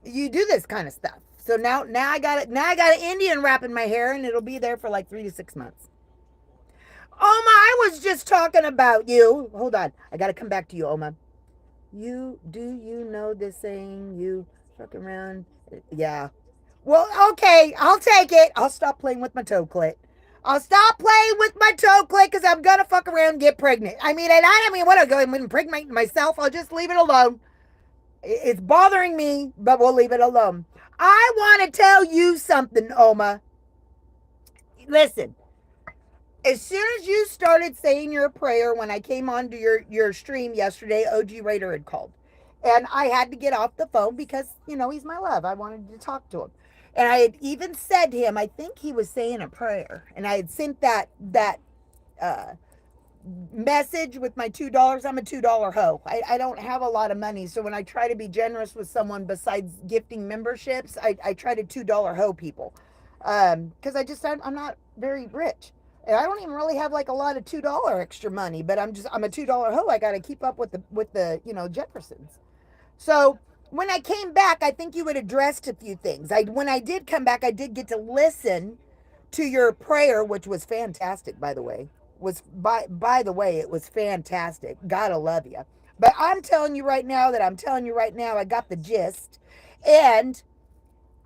you do this kind of stuff. So now I got it. Now I got an Indian wrap in my hair, and it'll be there for like 3 to 6 months. Oma, I was just talking about you. Hold on. I got to come back to you, Oma. You know this saying? You fuck around. Yeah. Well, okay. I'll take it. I'll stop playing with my toe clit. I'll stop playing with my toe clit because I'm going to fuck around and get pregnant. I mean, and I don't mean, what, I'll go and impregnate myself. I'll just leave it alone. It's bothering me, but we'll leave it alone. I want to tell you something, Oma. Listen, as soon as you started saying your prayer when I came onto your stream yesterday, OG Raider had called. And I had to get off the phone because, he's my love. I wanted to talk to him. And I had even said to him, I think he was saying a prayer. And I had sent that uh, message with my $2. I'm a $2 hoe. I don't have a lot of money. So when I try to be generous with someone besides gifting memberships, I try to $2 hoe people. Because I'm not very rich. And I don't even really have like a lot of $2 extra money, but I'm a $2 hoe. I got to keep up with the Jeffersons. So when I came back, I think you had addressed a few things. When I did come back, I did get to listen to your prayer, which was fantastic, by the way. Was by the way, it was fantastic. Gotta love you. But I'm telling you right now that I'm telling you right now, I got the gist, and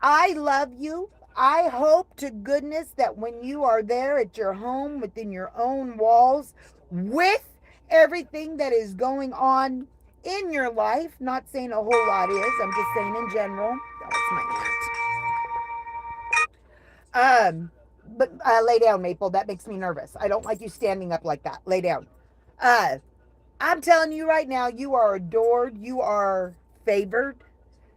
I love you. I hope to goodness that when you are there at your home within your own walls with everything that is going on in your life, not saying a whole lot is, I'm just saying in general. That was my aunt. But lay down, Maple. That makes me nervous. I don't like you standing up like that. Lay down. Uh, I'm telling you right now, you are adored. You are favored.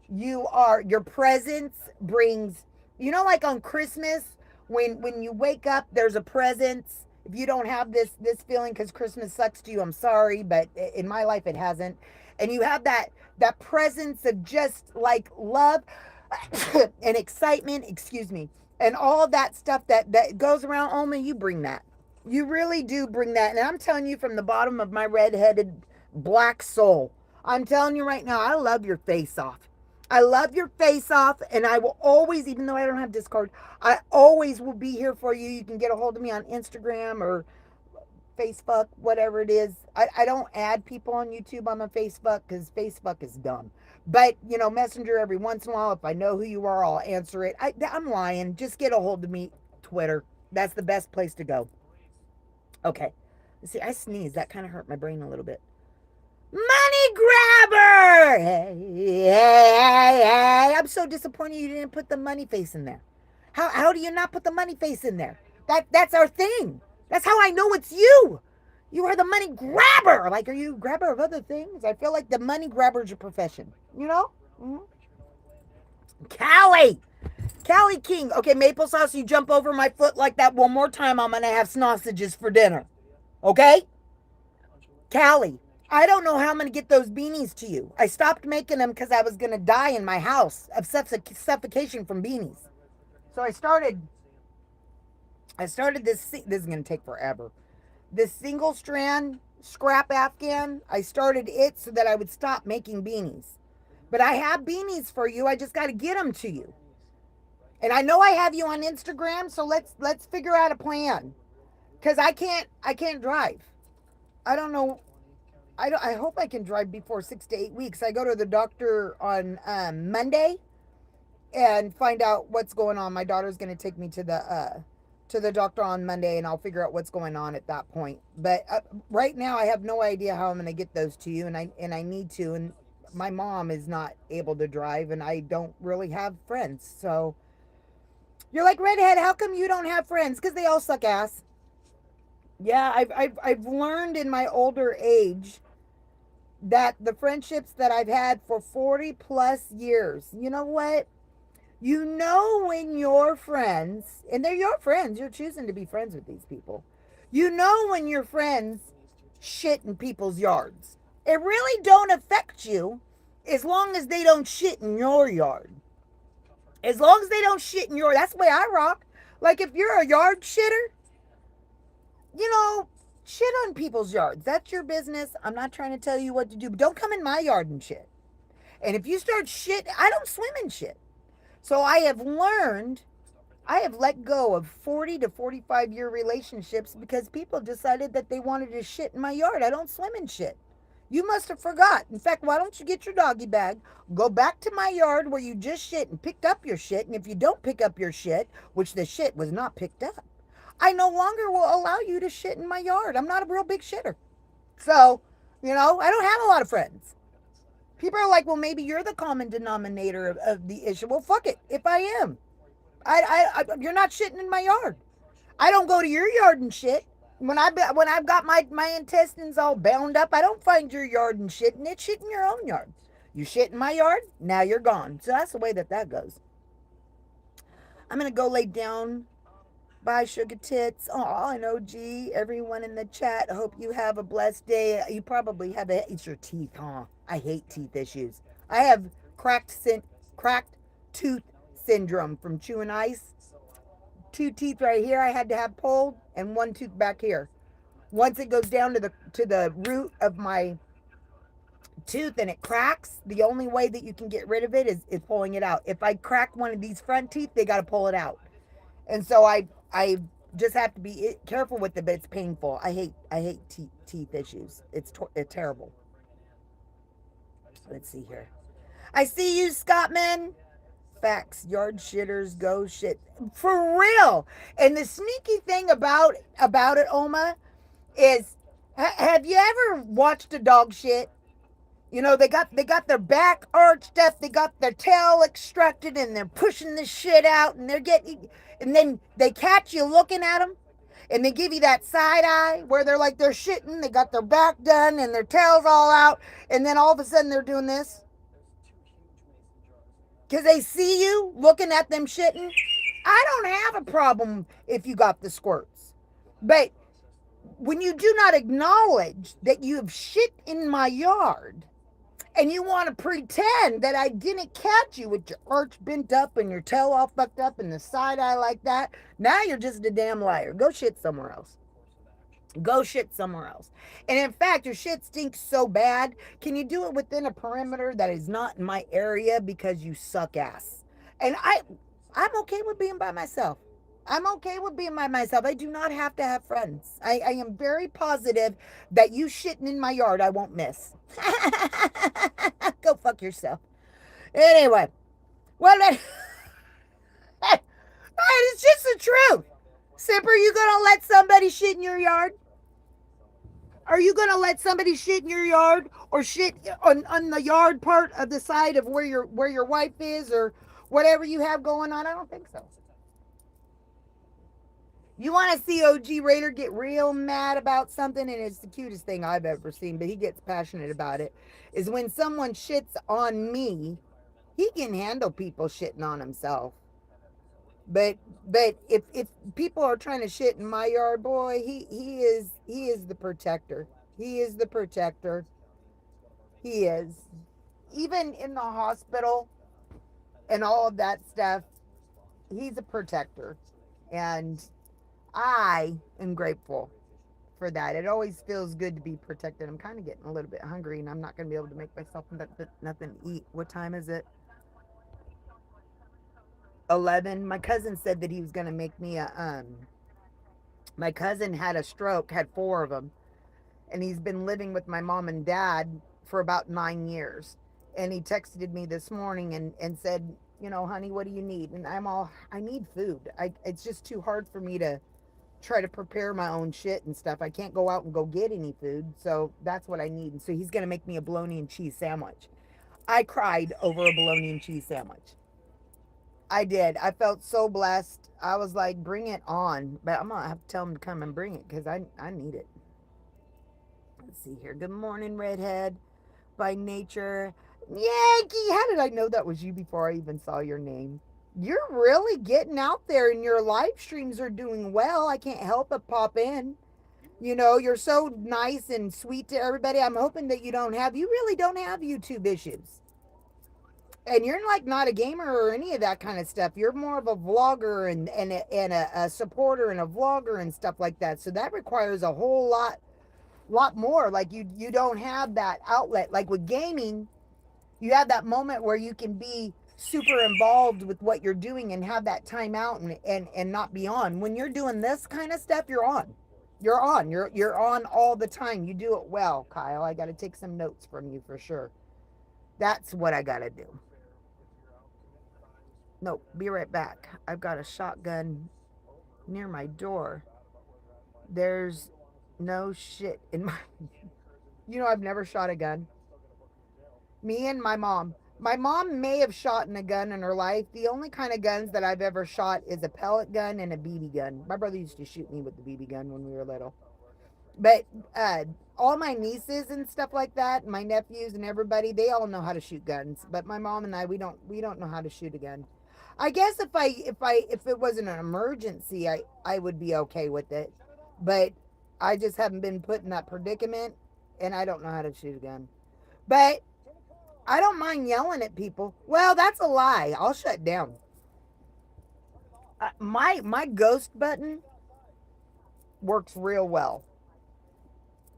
Your presence brings, like on Christmas, when you wake up, there's a presence. If you don't have this feeling because Christmas sucks to you, I'm sorry, but in my life it hasn't. And you have that presence of just like love and excitement, excuse me, and all that stuff that goes around. Only you bring that. You really do bring that. And I'm telling you from the bottom of my red-headed black soul, I'm telling you right now, I love your face off. I love your face off, and I will always, even though I don't have Discord, I always will be here for you. You can get a hold of me on Instagram or Facebook, whatever it is. I don't add people on YouTube on my Facebook because Facebook is dumb. But, Messenger every once in a while. If I know who you are, I'll answer it. I'm lying. Just get a hold of me. Twitter. That's the best place to go. Okay. See, I sneezed. That kind of hurt my brain a little bit. Money grabber! Hey, hey, hey. I'm so disappointed you didn't put the money face in there. How do you not put the money face in there? That's our thing. That's how I know it's you. You are the money grabber. Like, are you a grabber of other things? I feel like the money grabber is your profession. You know? Mm-hmm. Callie! Callie King. Okay, maple sauce, you jump over my foot like that one more time, I'm going to have sausages for dinner. Okay? Callie, I don't know how I'm going to get those beanies to you. I stopped making them because I was going to die in my house of suffocation from beanies. So I started this. This is going to take forever. This single strand scrap Afghan, I started it so that I would stop making beanies. But I have beanies for you. I just got to get them to you. And I know I have you on Instagram, so let's figure out a plan. Cuz I can't drive. I don't know. I hope I can drive before 6 to 8 weeks. I go to the doctor on Monday and find out what's going on. My daughter's going to take me to the doctor on Monday, and I'll figure out what's going on at that point. But right now, I have no idea how I'm going to get those to you, and I need to. And my mom is not able to drive, and I don't really have friends. So you're like, Redhead, how come you don't have friends? Because they all suck ass. Yeah, I've learned in my older age that the friendships that I've had for 40 plus years, you know what? You know when your friends, and they're your friends, you're choosing to be friends with these people. You know when your friends shit in people's yards. It really don't affect you as long as they don't shit in your yard. As long as they don't shit in your, that's the way I rock. Like if you're a yard shitter, shit on people's yards. That's your business. I'm not trying to tell you what to do, but don't come in my yard and shit. And if you start shit, I don't swim in shit. So I have learned I have let go of 40 to 45-year relationships because people decided that they wanted to shit in my yard. I don't swim in shit. You must have forgot. In fact, why don't you get your doggy bag, go back to my yard where you just shit and picked up your shit, and if you don't pick up your shit, which the shit was not picked up, I no longer will allow you to shit in my yard. I'm not a real big shitter. So, I don't have a lot of friends. People are like, well, maybe you're the common denominator of the issue. Well, fuck it. If I am, you're not shitting in my yard. I don't go to your yard and shit. When I've got my intestines all bound up, I don't find your yard and shit, and it's shit in your own yard. You shit in my yard, now you're gone. So that's the way that goes. I'm gonna go lay down. Bye, sugar tits. Oh, and OG, everyone in the chat. I hope you have a blessed day. You probably have it's your teeth, huh? I hate teeth issues. I have cracked tooth syndrome from chewing ice. Two teeth right here I had to have pulled, and one tooth back here. Once it goes down to the root of my tooth and it cracks, the only way that you can get rid of it is pulling it out. If I crack one of these front teeth, they got to pull it out. And so I just have to be careful with it, but it's painful. I hate teeth issues. It's terrible. Let's see here. I see you, Scottman. Facts. Yard shitters go shit for real. And the sneaky thing about it, Oma, is have you ever watched a dog shit? They got their back arched up, they got their tail extracted, and they're pushing the shit out, and and then they catch you looking at them, and they give you that side eye where they're shitting, they got their back done, and their tail's all out, and then all of a sudden they're doing this because they see you looking at them shitting. I don't have a problem if you got the squirts, but when you do not acknowledge that you have shit in my yard and you want to pretend that I didn't catch you with your arch bent up and your tail all fucked up and the side eye like that, now you're just a damn liar. Go shit somewhere else. Go shit somewhere else. And in fact, your shit stinks so bad. Can you do it within a perimeter that is not in my area because you suck ass? And I'm okay with being by myself. I'm okay with being by myself. I do not have to have friends. I am very positive that you shitting in my yard I won't miss. Go fuck yourself. Anyway, well, it's just the truth. Simper, you gonna let somebody shit in your yard? Are you gonna let somebody shit in your yard or shit on the yard part of the side of where your wife is or whatever you have going on? I don't think so. You want to see OG Raider get real mad about something, and it's the cutest thing I've ever seen, but he gets passionate about it, is when someone shits on me. He can handle people shitting on himself. But if people are trying to shit in my yard, boy, he is the protector. He is the protector. He is. Even in the hospital and all of that stuff, he's a protector. And I am grateful for that. It always feels good to be protected. I'm kind of getting a little bit hungry, and I'm not going to be able to make myself nothing to eat. What time is it? 11. My cousin said that he was going to make me my cousin had a stroke, had four of them, and he's been living with my mom and dad for about 9 years. And he texted me this morning and said, honey, what do you need? And I need food. It's just too hard for me to try to prepare my own shit and stuff. I can't go out and go get any food. So that's what I need. And so he's going to make me a bologna and cheese sandwich. I cried over a bologna and cheese sandwich. I did. I felt so blessed. I was like, bring it on. But I'm going to have to tell him to come and bring it because I need it. Let's see here. Good morning, Redhead by Nature. Yankee, how did I know that was you before I even saw your name? You're really getting out there and your live streams are doing well. I can't help but pop in. You're so nice and sweet to everybody. I'm hoping that you really don't have YouTube issues. And you're like not a gamer or any of that kind of stuff. You're more of a vlogger and a supporter and a vlogger and stuff like that. So that requires a whole lot more. Like you don't have that outlet. Like with gaming, you have that moment where you can be super involved with what you're doing and have that time out and not be on. When you're doing this kind of stuff, you're on. You're on. You're on all the time. You do it well, Kyle. I got to take some notes from you for sure. That's what I got to do. Nope, be right back. I've got a shotgun near my door. There's no shit in my. I've never shot a gun. Me and my mom. My mom may have shot in a gun in her life. The only kind of guns that I've ever shot is a pellet gun and a BB gun. My brother used to shoot me with the BB gun when we were little. But all my nieces and stuff like that, my nephews and everybody, they all know how to shoot guns. But my mom and I, we don't know how to shoot a gun. I guess if it wasn't an emergency, I would be okay with it. But I just haven't been put in that predicament, and I don't know how to shoot a gun. But I don't mind yelling at people. Well, that's a lie. I'll shut down. My ghost button works real well.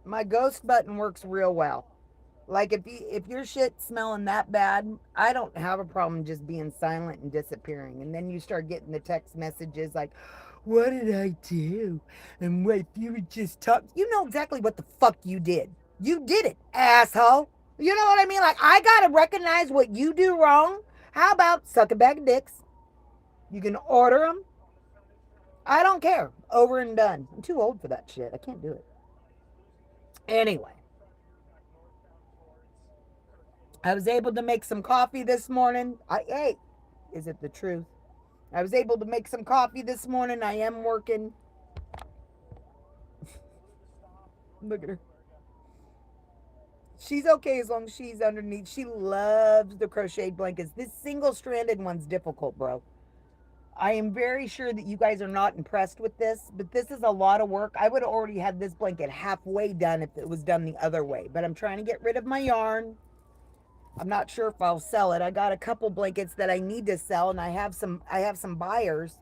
My ghost button works real well. Like if your shit smelling that bad, I don't have a problem just being silent and disappearing. And then you start getting the text messages like, "What did I do?" And what if you would just talk? You know exactly what the fuck you did. You did it, asshole. You know what I mean? Like I gotta recognize what you do wrong. How about suck a bag of dicks? You can order them. I don't care. Over and done. I'm too old for that shit. I can't do it. Anyway, I was able to make some coffee this morning. Hey, is it the truth? I was able to make some coffee this morning. I am working. Look at her. She's okay as long as she's underneath. She loves the crocheted blankets. This single stranded one's difficult, bro. I am very sure that you guys are not impressed with this, but this is a lot of work. I would have already had this blanket halfway done if it was done the other way, but I'm trying to get rid of my yarn. I'm not sure if I'll sell it. I got a couple blankets that I need to sell, and I have some buyers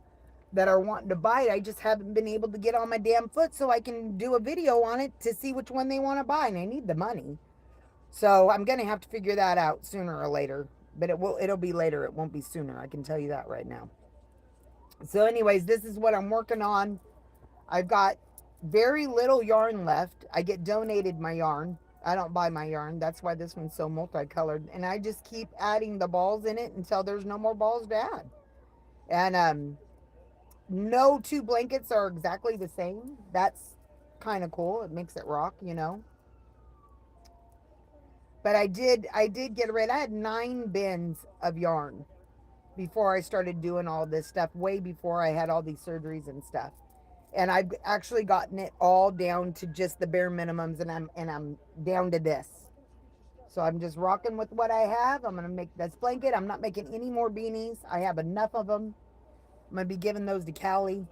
that are wanting to buy it. I just haven't been able to get on my damn foot so I can do a video on it to see which one they want to buy, and I need the money. So I'm gonna have to figure that out sooner or later. But it'll be later. It won't be sooner. I can tell you that right now. So, anyways, this is what I'm working on. I've got very little yarn left. I get donated my yarn. I don't buy my yarn. That's why this one's so multicolored. And I just keep adding the balls in it until there's no more balls to add. And no two blankets are exactly the same. That's kind of cool. It makes it rock. But I did get rid. I had 9 bins of yarn before I started doing all this stuff, way before I had all these surgeries and stuff. And I've actually gotten it all down to just the bare minimums, and I'm down to this. So I'm just rocking with what I have. I'm gonna make this blanket. I'm not making any more beanies. I have enough of them. I'm gonna be giving those to Callie.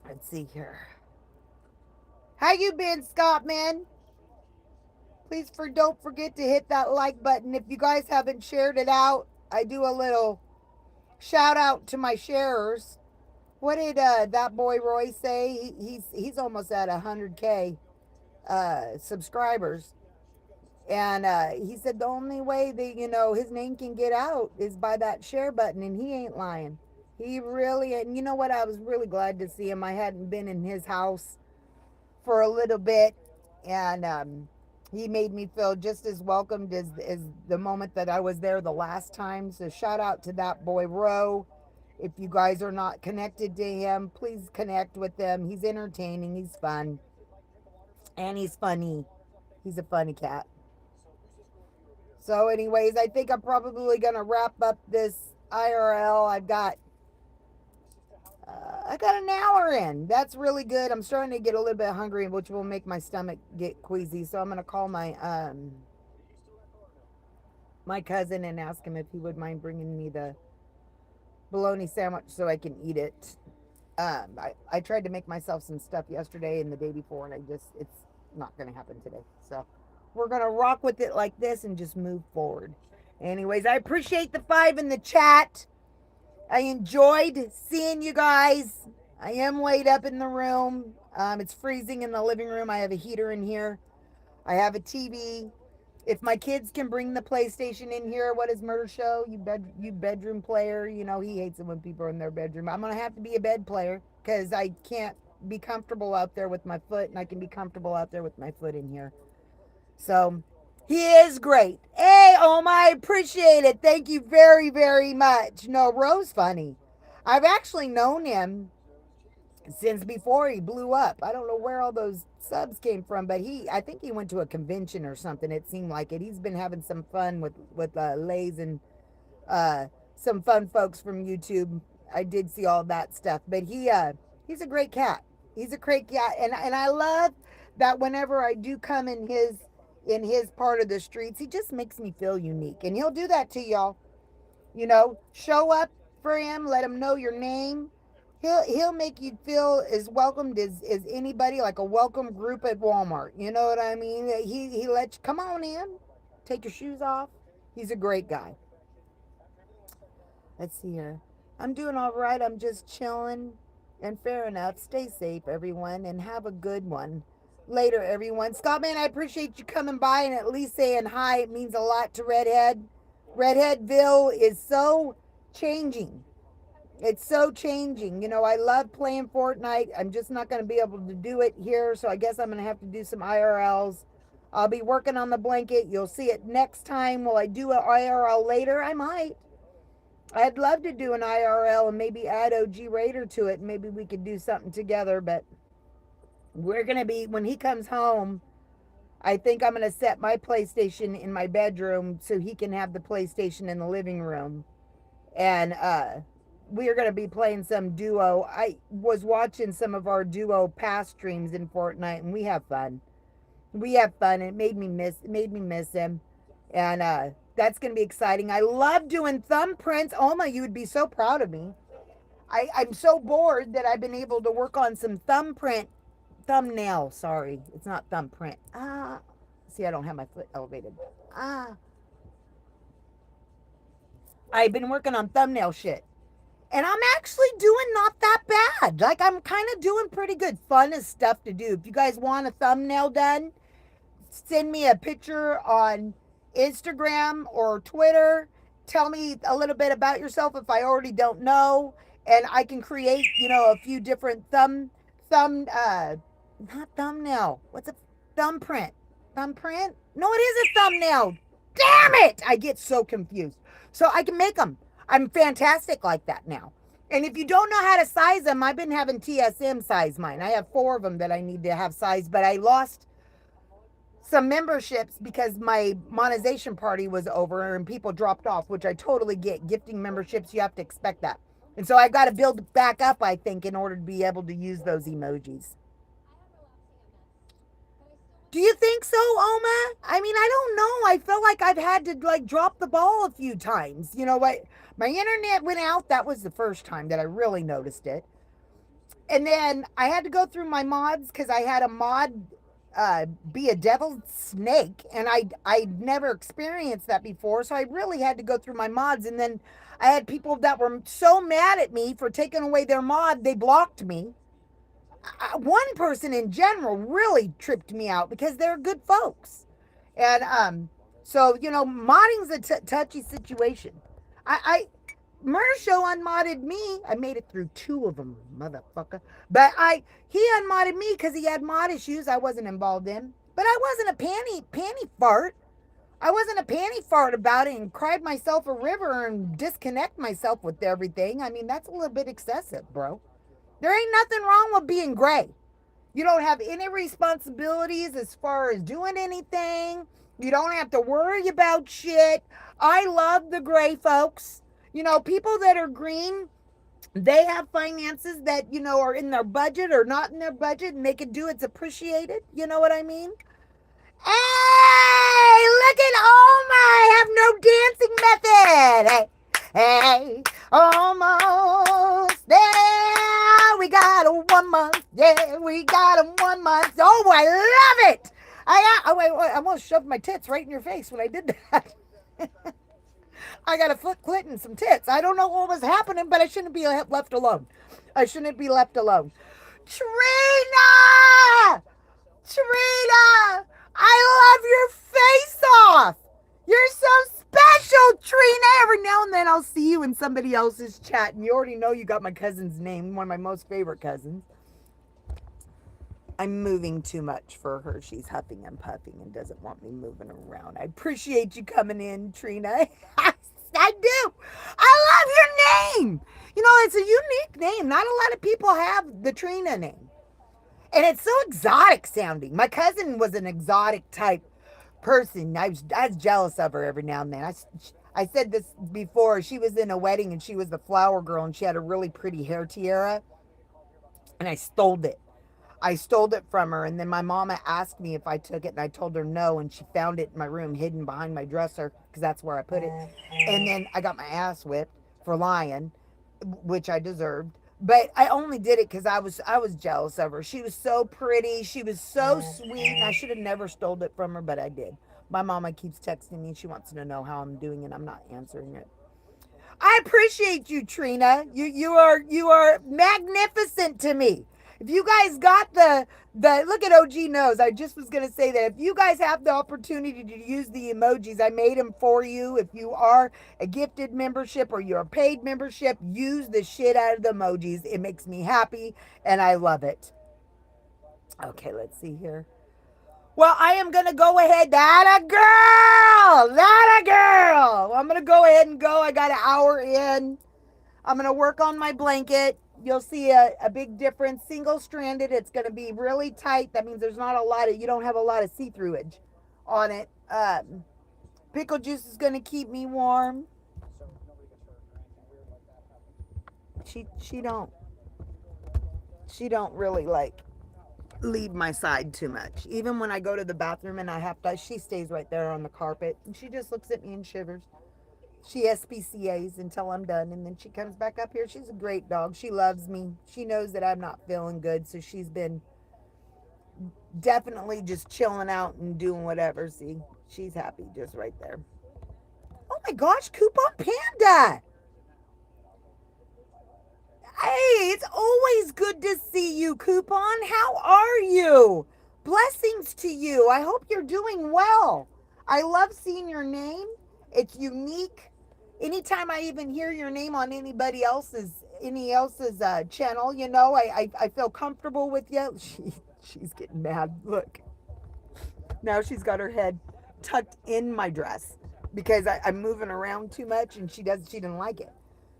Let's see here. How you been, Scott, man? Please don't forget to hit that like button. If you guys haven't shared it out, I do a little shout out to my sharers. What did that boy Roy say? He's almost at 100K subscribers, and he said the only way that his name can get out is by that share button, and he ain't lying. He really, and you know what? I was really glad to see him. I hadn't been in his house for a little bit, and he made me feel just as welcomed as the moment that I was there the last time. So shout out to that boy Ro. If you guys are not connected to him, please connect with him. He's entertaining, he's fun, and he's funny. He's a funny cat. So anyways, I think I'm probably gonna wrap up this IRL. I got an hour in. That's really good. I'm starting to get a little bit hungry, which will make my stomach get queasy. So I'm gonna call my cousin and ask him if he would mind bringing me the bologna sandwich so I can eat it. I tried to make myself some stuff yesterday and the day before, and it's not gonna happen today. So we're gonna rock with it like this and just move forward. Anyways, I appreciate the 5 in the chat. I enjoyed seeing you guys. I am laid up in the room. It's freezing in the living room. I have a heater in here. I have a TV. If my kids can bring the PlayStation in here, what is Murder Show? You bedroom player. He hates it when people are in their bedroom. I'm gonna have to be a bed player because I can't be comfortable out there with my foot, and I can be comfortable out there with my foot in here. So he is great. Hey, Oma, I appreciate it. Thank you very, very much. No, Ro's funny. I've actually known him since before he blew up. I don't know where all those subs came from, but I think he went to a convention or something. It seemed like it. He's been having some fun with Lays and uh, some fun folks from YouTube. I did see all that stuff, but he's a great cat. He's a great cat, and I love that whenever I do come in his part of the streets, he just makes me feel unique, and he'll do that to y'all. Show up for him, let him know your name. He'll make you feel as welcomed as anybody, like a welcome group at Walmart. You know what I mean? He lets you come on in, take your shoes off. He's a great guy. Let's see here. I'm doing all right. I'm just chilling. And fair enough. Stay safe, everyone, and have a good one. Later, everyone. Scott, man, I appreciate you coming by and at least saying hi. It means a lot to Redhead. Redheadville is so changing. It's so changing. I love playing Fortnite. I'm just not going to be able to do it here, so I guess I'm going to have to do some IRLs. I'll be working on the blanket. You'll see it next time. Will I do an IRL later? I might. I'd love to do an IRL and maybe add OG Raider to it. Maybe we could do something together, but we're going to be, when he comes home, I think I'm going to set my PlayStation in my bedroom so he can have the PlayStation in the living room. And we are going to be playing some duo. I was watching some of our duo past streams in Fortnite, and we have fun. We have fun. It made me miss him. And that's going to be exciting. I love doing thumbprints. Oma, you would be so proud of me. I'm so bored that I've been able to work on some thumbnail. Sorry, it's not thumbprint. See, I don't have my foot elevated. I've been working on thumbnail shit. And I'm actually doing not that bad. Like, I'm kind of doing pretty good. Fun is stuff to do. If you guys want a thumbnail done, send me a picture on Instagram or Twitter. Tell me a little bit about yourself if I already don't know. And I can create, a few different not thumbnail. What's a thumbprint? Thumbprint? No, it is a thumbnail. Damn it! I get so confused. So I can make them. I'm fantastic like that now. And if you don't know how to size them, I've been having TSM size mine. I have 4 of them that I need to have sized, but I lost some memberships because my monetization party was over and people dropped off, which I totally get. Gifting memberships, you have to expect that. And so I got to build back up, I think, in order to be able to use those emojis. Do you think so, Oma? I mean, I don't know. I feel like I've had to drop the ball a few times. What? My internet went out. That was the first time that I really noticed it. And then I had to go through my mods because I had a mod be a devil snake, and I'd never experienced that before. So I really had to go through my mods, and then I had people that were so mad at me for taking away their mod, they blocked me. One person in general really tripped me out because they're good folks. And so modding's a touchy situation. I Murder Show unmodded me. I made it through 2 of them, motherfucker. But he unmodded me because he had mod issues I wasn't involved in. But I wasn't a panty fart. I wasn't a panty fart about it and cried myself a river and disconnect myself with everything. I mean, that's a little bit excessive, bro. There ain't nothing wrong with being gray. You don't have any responsibilities as far as doing anything. You don't have to worry about shit. I love the gray folks. People that are green, they have finances that, are in their budget or not in their budget, and they can do it's appreciated. You know what I mean? Hey, look at Oma. I have no dancing method. Hey, almost there. We got a 1 month. Yeah, we got a 1 month. Oh, I love it. Wait, I almost shoved my tits right in your face when I did that. I got a foot clit and some tits. I don't know what was happening, but I shouldn't be left alone. I shouldn't be left alone. Trina! I love your face off. You're so special, Trina. Every now and then I'll see you in somebody else's chat, and you already know you got my cousin's name, one of my most favorite cousins. I'm moving too much for her. She's huffing and puffing and doesn't want me moving around. I appreciate you coming in, Trina. I do. I love your name. You know, it's a unique name. Not a lot of people have the Trina name. And it's so exotic sounding. My cousin was an exotic type person. I was jealous of her every now and then. I said this before. She was in a wedding and she was the flower girl and she had a really pretty hair tiara. And I stole it. I stole it from her, and then my mama asked me if I took it, and I told her no, and she found it in my room, hidden behind my dresser, because that's where I put it. And then I got my ass whipped for lying, which I deserved. But I only did it because I was jealous of her. She was so pretty, she was so sweet, and I should have never stole it from her, but I did. My mama keeps texting me. She wants to know how I'm doing, and I'm not answering it. I appreciate you, Trina. You are magnificent to me. If you guys got the look at OG knows, I just was gonna say that if you guys have the opportunity to use the emojis, I made them for you. If you are a gifted membership or you're a paid membership, use the shit out of the emojis. It makes me happy and I love it. Okay, let's see here. Well, I am gonna go ahead. That a girl. That a girl. I'm gonna go ahead and go. I got an hour in. I'm gonna work on my blanket. You'll see a big difference. Single stranded. It's gonna be really tight. That means there's not a lot of. You don't have a lot of see-throughage on it. Pickle juice is gonna keep me warm. She don't really like leave my side too much. Even when I go to the bathroom and I have to, she stays right there on the carpet and she just looks at me and shivers. She SPCAs until I'm done and then she comes back up here. She's a great dog. She loves me. She knows that I'm not feeling good, so she's been definitely just chilling out and doing whatever. See, she's happy just right there. Oh my gosh, Coupon Panda. Hey, it's always good to see you, Coupon. How are you? Blessings to you. I hope you're doing well. I love seeing your name. It's unique. Anytime I even hear your name on any else's channel, I feel comfortable with you. She's getting mad. Look, now she's got her head tucked in my dress because I'm moving around too much, and she didn't like it.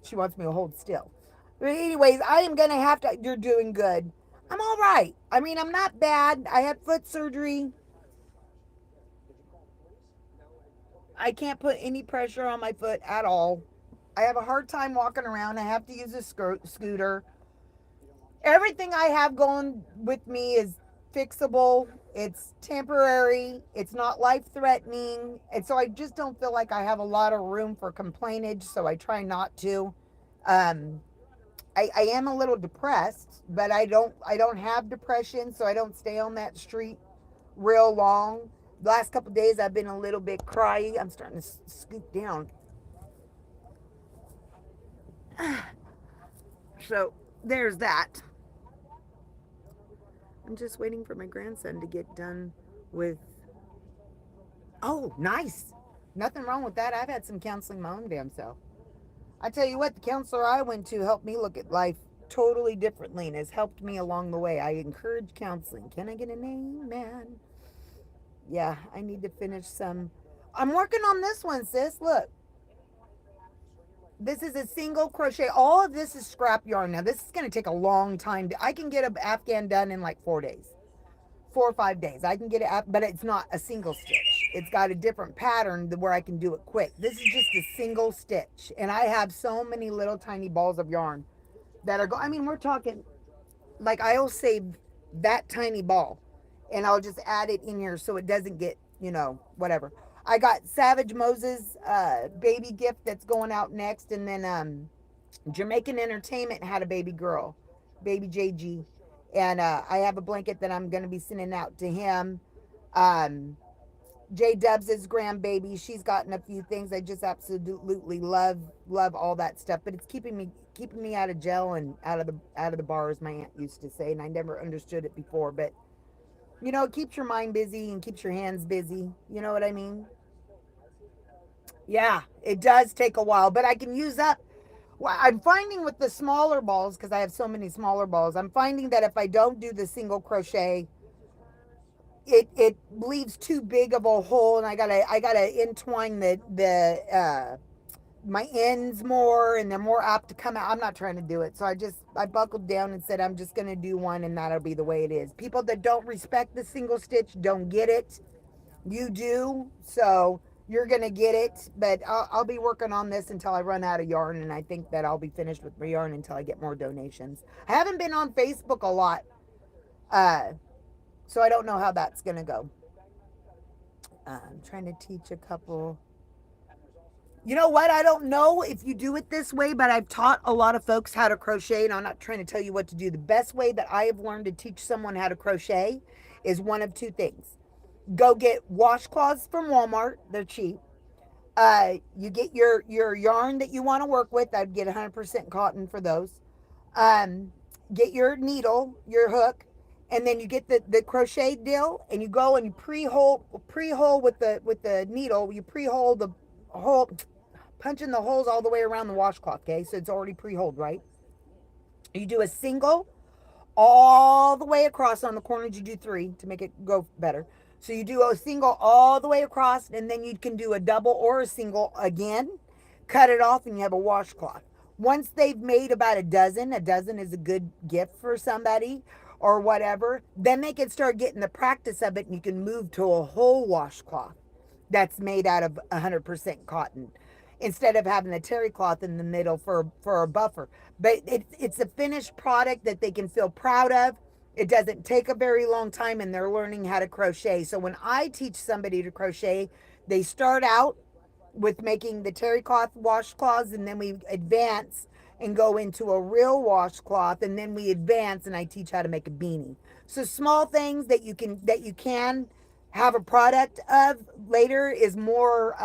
She wants me to hold still. But anyways, I am gonna have to. You're doing good. I'm all right. I mean, I'm not bad. I had foot surgery. I can't put any pressure on my foot at all. I have a hard time walking around. I have to use a scooter. Everything I have going with me is fixable. It's temporary. It's not life threatening. And so I just don't feel like I have a lot of room for complainage. So I try not to. Um, I am a little depressed, but I don't have depression, so I don't stay on that street real long. The last couple of days I've been a little bit cryy. I'm starting to scoot down. So there's that. I'm just waiting for my grandson to get done with. Oh, nice. Nothing wrong with that. I've had some counseling my own damn self. I tell you what, the counselor I went to helped me look at life totally differently and has helped me along the way. I encourage counseling. Can I get a name, man? Yeah, I need to finish some. I'm working on this one, sis. Look. This is a single crochet. All of this is scrap yarn. Now, this is going to take a long time. I can get an Afghan done in like 4 days. 4 or 5 days. I can get it, but it's not a single stitch. It's got a different pattern where I can do it quick. This is just a single stitch. And I have so many little tiny balls of yarn that are I mean, we're talking, like, I'll save that tiny ball and I'll just add it in here so it doesn't get, whatever. I got Savage Moses baby gift that's going out next. And then Jamaican Entertainment had a baby girl, baby JG. And I have a blanket that I'm going to be sending out to him. J Dubs' grandbaby, she's gotten a few things. I just absolutely love all that stuff. But it's keeping me out of jail and out of the bars, my aunt used to say, and I never understood it before. But You know, it keeps your mind busy and keeps your hands busy. You know what I mean? Yeah, it does take a while, but I can use up. Well, I'm finding with the smaller balls, because I have so many smaller balls, I'm finding that if I don't do the single crochet, it leaves too big of a hole, and I gotta entwine the my ends more, and they're more apt to come out. I'm not trying to do it, so I buckled down and said I'm just gonna do one, and that'll be the way it is. People that don't respect the single stitch don't get it. You do, so you're gonna get it. But I'll be working on this until I run out of yarn, and I think that I'll be finished with my yarn until I get more donations. I haven't been on Facebook a lot, uh, so I don't know how that's gonna go. I'm trying to teach a couple. You know what? I don't know if you do it this way, but I've taught a lot of folks how to crochet, and I'm not trying to tell you what to do. The best way that I have learned to teach someone how to crochet is one of two things. Go get washcloths from Walmart. They're cheap. You get your yarn that you want to work with. I'd get 100% cotton for those. Um, get your needle, your hook, and then you get the crochet dill, and you go and you pre-hole with the needle. You pre-hole the hole, punching the holes all the way around the washcloth. Okay, so it's already pre-holed, right? You do a single all the way across. On the corners you do three to make it go better. So you do a single all the way across, and then you can do a double or a single again, cut it off, and you have a washcloth. Once they've made about a dozen is a good gift for somebody or whatever, then they can start getting the practice of it, and you can move to a whole washcloth that's made out of 100% cotton instead of having the terry cloth in the middle for a buffer. But it's a finished product that they can feel proud of. It doesn't take a very long time, and they're learning how to crochet. So when I teach somebody to crochet, they start out with making the terry cloth washcloths, and then we advance and go into a real washcloth, and then we advance and I teach how to make a beanie. So small things that you can have a product of later is more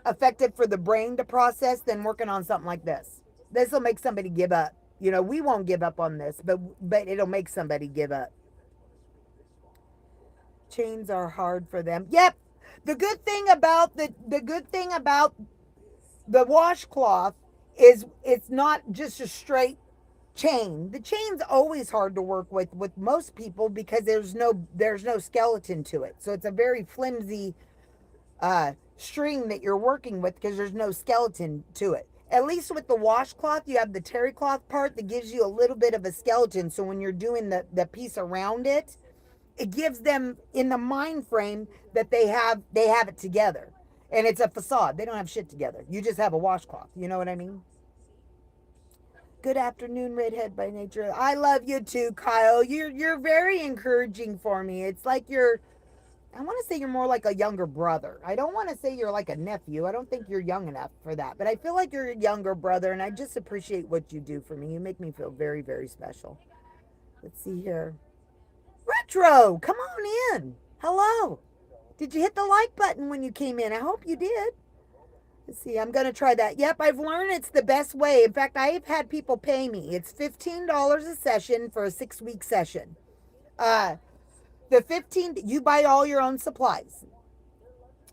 effective for the brain to process than working on something like this. This will make somebody give up. You know, we won't give up on this, but it'll make somebody give up. Chains are hard for them. Yep. The good thing about the washcloth is it's not just a straight chain. The chain's always hard to work with most people because there's no skeleton to it. So it's a very flimsy string that you're working with because there's no skeleton to it. At least with the washcloth, you have the terry cloth part that gives you a little bit of a skeleton. So when you're doing the piece around it, it gives them in the mind frame that they have it together. And it's a facade. They don't have shit together. You just have a washcloth. You know what I mean? Good afternoon, Redhead by Nature. I love you too, Kyle. You're very encouraging for me. It's like I want to say you're more like a younger brother. I don't want to say you're like a nephew. I don't think you're young enough for that. But I feel like you're a younger brother, and I just appreciate what you do for me. You make me feel very, very special. Let's see here. Retro, come on in. Hello. Did you hit the like button when you came in? I hope you did. Let's see, I'm going to try that. Yep, I've learned it's the best way. In fact, I've had people pay me. It's $15 a session for a 6-week session. Uh, the 15, you buy all your own supplies.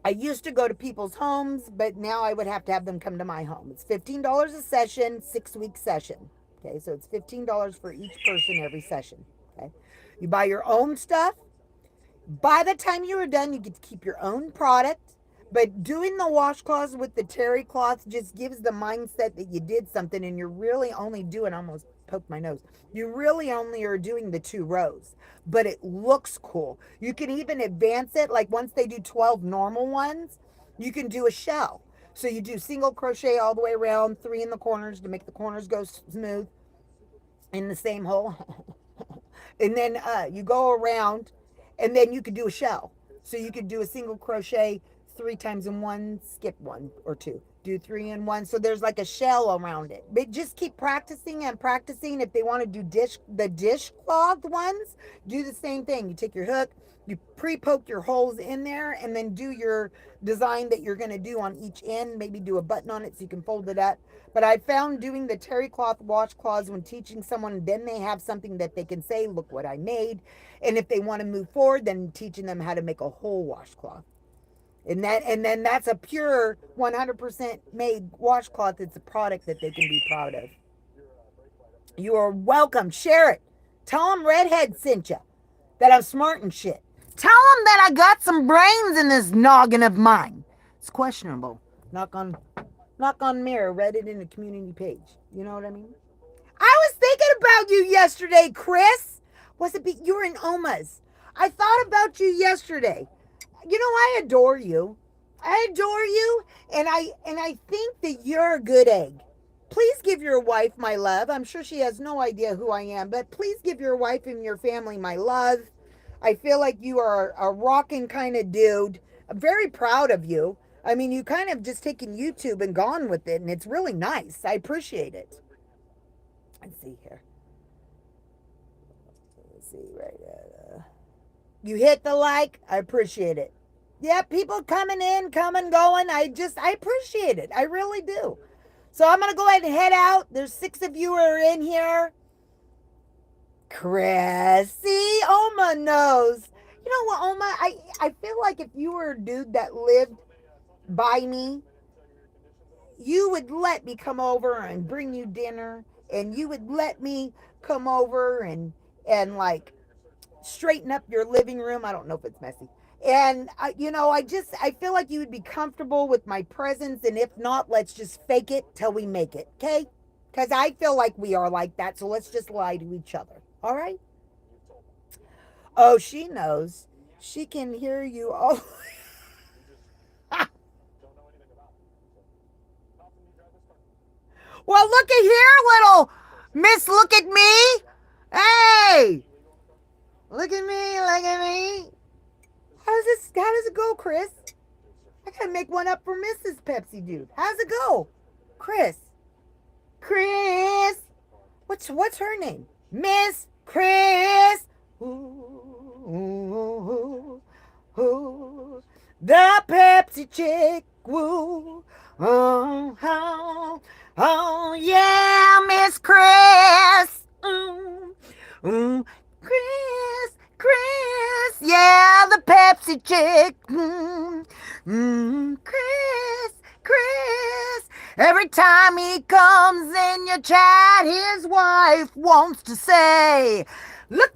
I used to go to people's homes, but now I would have to have them come to my home. It's $15 a session, 6-week session. Okay, so it's $15 for each person every session. Okay, you buy your own stuff. By the time you are done, you get to keep your own product. But doing the washcloths with the terry cloth just gives the mindset that you did something, and you're really only doing, I almost poked my nose. You really only are doing the 2 rows, but it looks cool. You can even advance it. Like once they do 12 normal ones, you can do a shell. So you do single crochet all the way around, 3 in the corners to make the corners go smooth in the same hole. And then you go around, and then you could do a shell. So you could do a single crochet 3 times in one, skip 1 or 2. Do 3-in-1. So there's like a shell around it. But just keep practicing and practicing. If they want to do the dishcloth ones, do the same thing. You take your hook, you pre-poke your holes in there, and then do your design that you're going to do on each end. Maybe do a button on it so you can fold it up. But I found doing the terry cloth washcloths when teaching someone, then they have something that they can say, look what I made. And if they want to move forward, then teaching them how to make a whole washcloth. And then that's a pure 100% made washcloth. It's a product that they can be proud of. You are welcome. Share it. Tell them Redhead sent you. That I'm smart and shit. Tell them that I got some brains in this noggin of mine. It's questionable. Knock on mirror. Read it in the community page. You know what I mean? I was thinking about you yesterday, Chris. Was it you were in Oma's? I thought about you yesterday. You know, I adore you. I adore you, and I think that you're a good egg. Please give your wife my love. I'm sure she has no idea who I am, but please give your wife and your family my love. I feel like you are a rocking kind of dude. I'm very proud of you. I mean, you kind of just taken YouTube and gone with it, and it's really nice. I appreciate it. Let's see here. Let's see right there. You hit the like. I appreciate it. Yeah, people coming in, coming, going. I appreciate it. I really do. So I'm going to go ahead and head out. There's 6 of you are in here. Cressy, Oma knows. You know what, Oma? I feel like if you were a dude that lived by me, you would let me come over and bring you dinner, and you would let me come over and like straighten up your living room. I don't know if it's messy. And I feel like you would be comfortable with my presence, and if not, let's just fake it till we make it, okay? Because I feel like we are like that, so let's just lie to each other, all right? Oh, she knows. She can hear you. Oh. Well, look at here, little miss, look at me. Hey, look at me, look at me. How does it go, Chris? I gotta make one up for Mrs. Pepsi Dude. How's it go? Chris. What's her name? Miss Chris. Ooh, the Pepsi chick. Woo. Oh, yeah, Miss Chris. Chris, yeah, the Pepsi chick. Chris. Every time he comes in your chat, his wife wants to say, look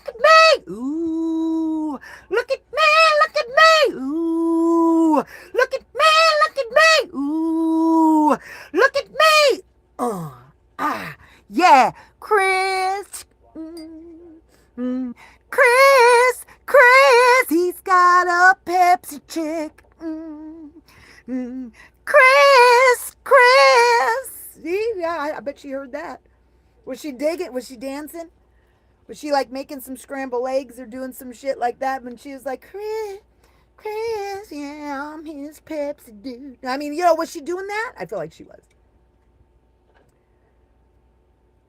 at me. Ooh, look at me. Ooh, look at me. Ooh, look at me. Yeah, Chris. Chris, he's got a Pepsi chick. Chris. See, yeah, I bet she heard that. Was she digging? Was she dancing? Was she like making some scrambled eggs or doing some shit like that when she was like, Chris, yeah, I'm his Pepsi dude. I mean, was she doing that? I feel like she was.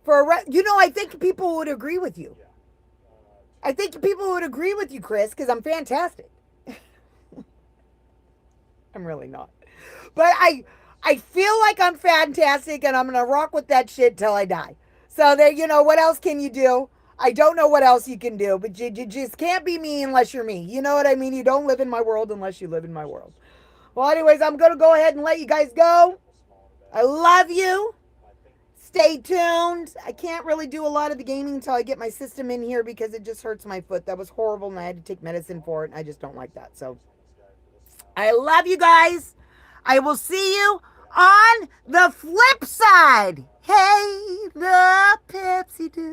I think people would agree with you. I think people would agree with you, Chris, because I'm fantastic. I'm really not. But I feel like I'm fantastic, and I'm going to rock with that shit till I die. So, what else can you do? I don't know what else you can do, but you just can't be me unless you're me. You know what I mean? You don't live in my world unless you live in my world. Well, anyways, I'm going to go ahead and let you guys go. I love you. Stay tuned. I can't really do a lot of the gaming until I get my system in here because it just hurts my foot. That was horrible, and I had to take medicine for it, and I just don't like that. So, I love you guys. I will see you on the flip side. Hey, the Pepsi Dude.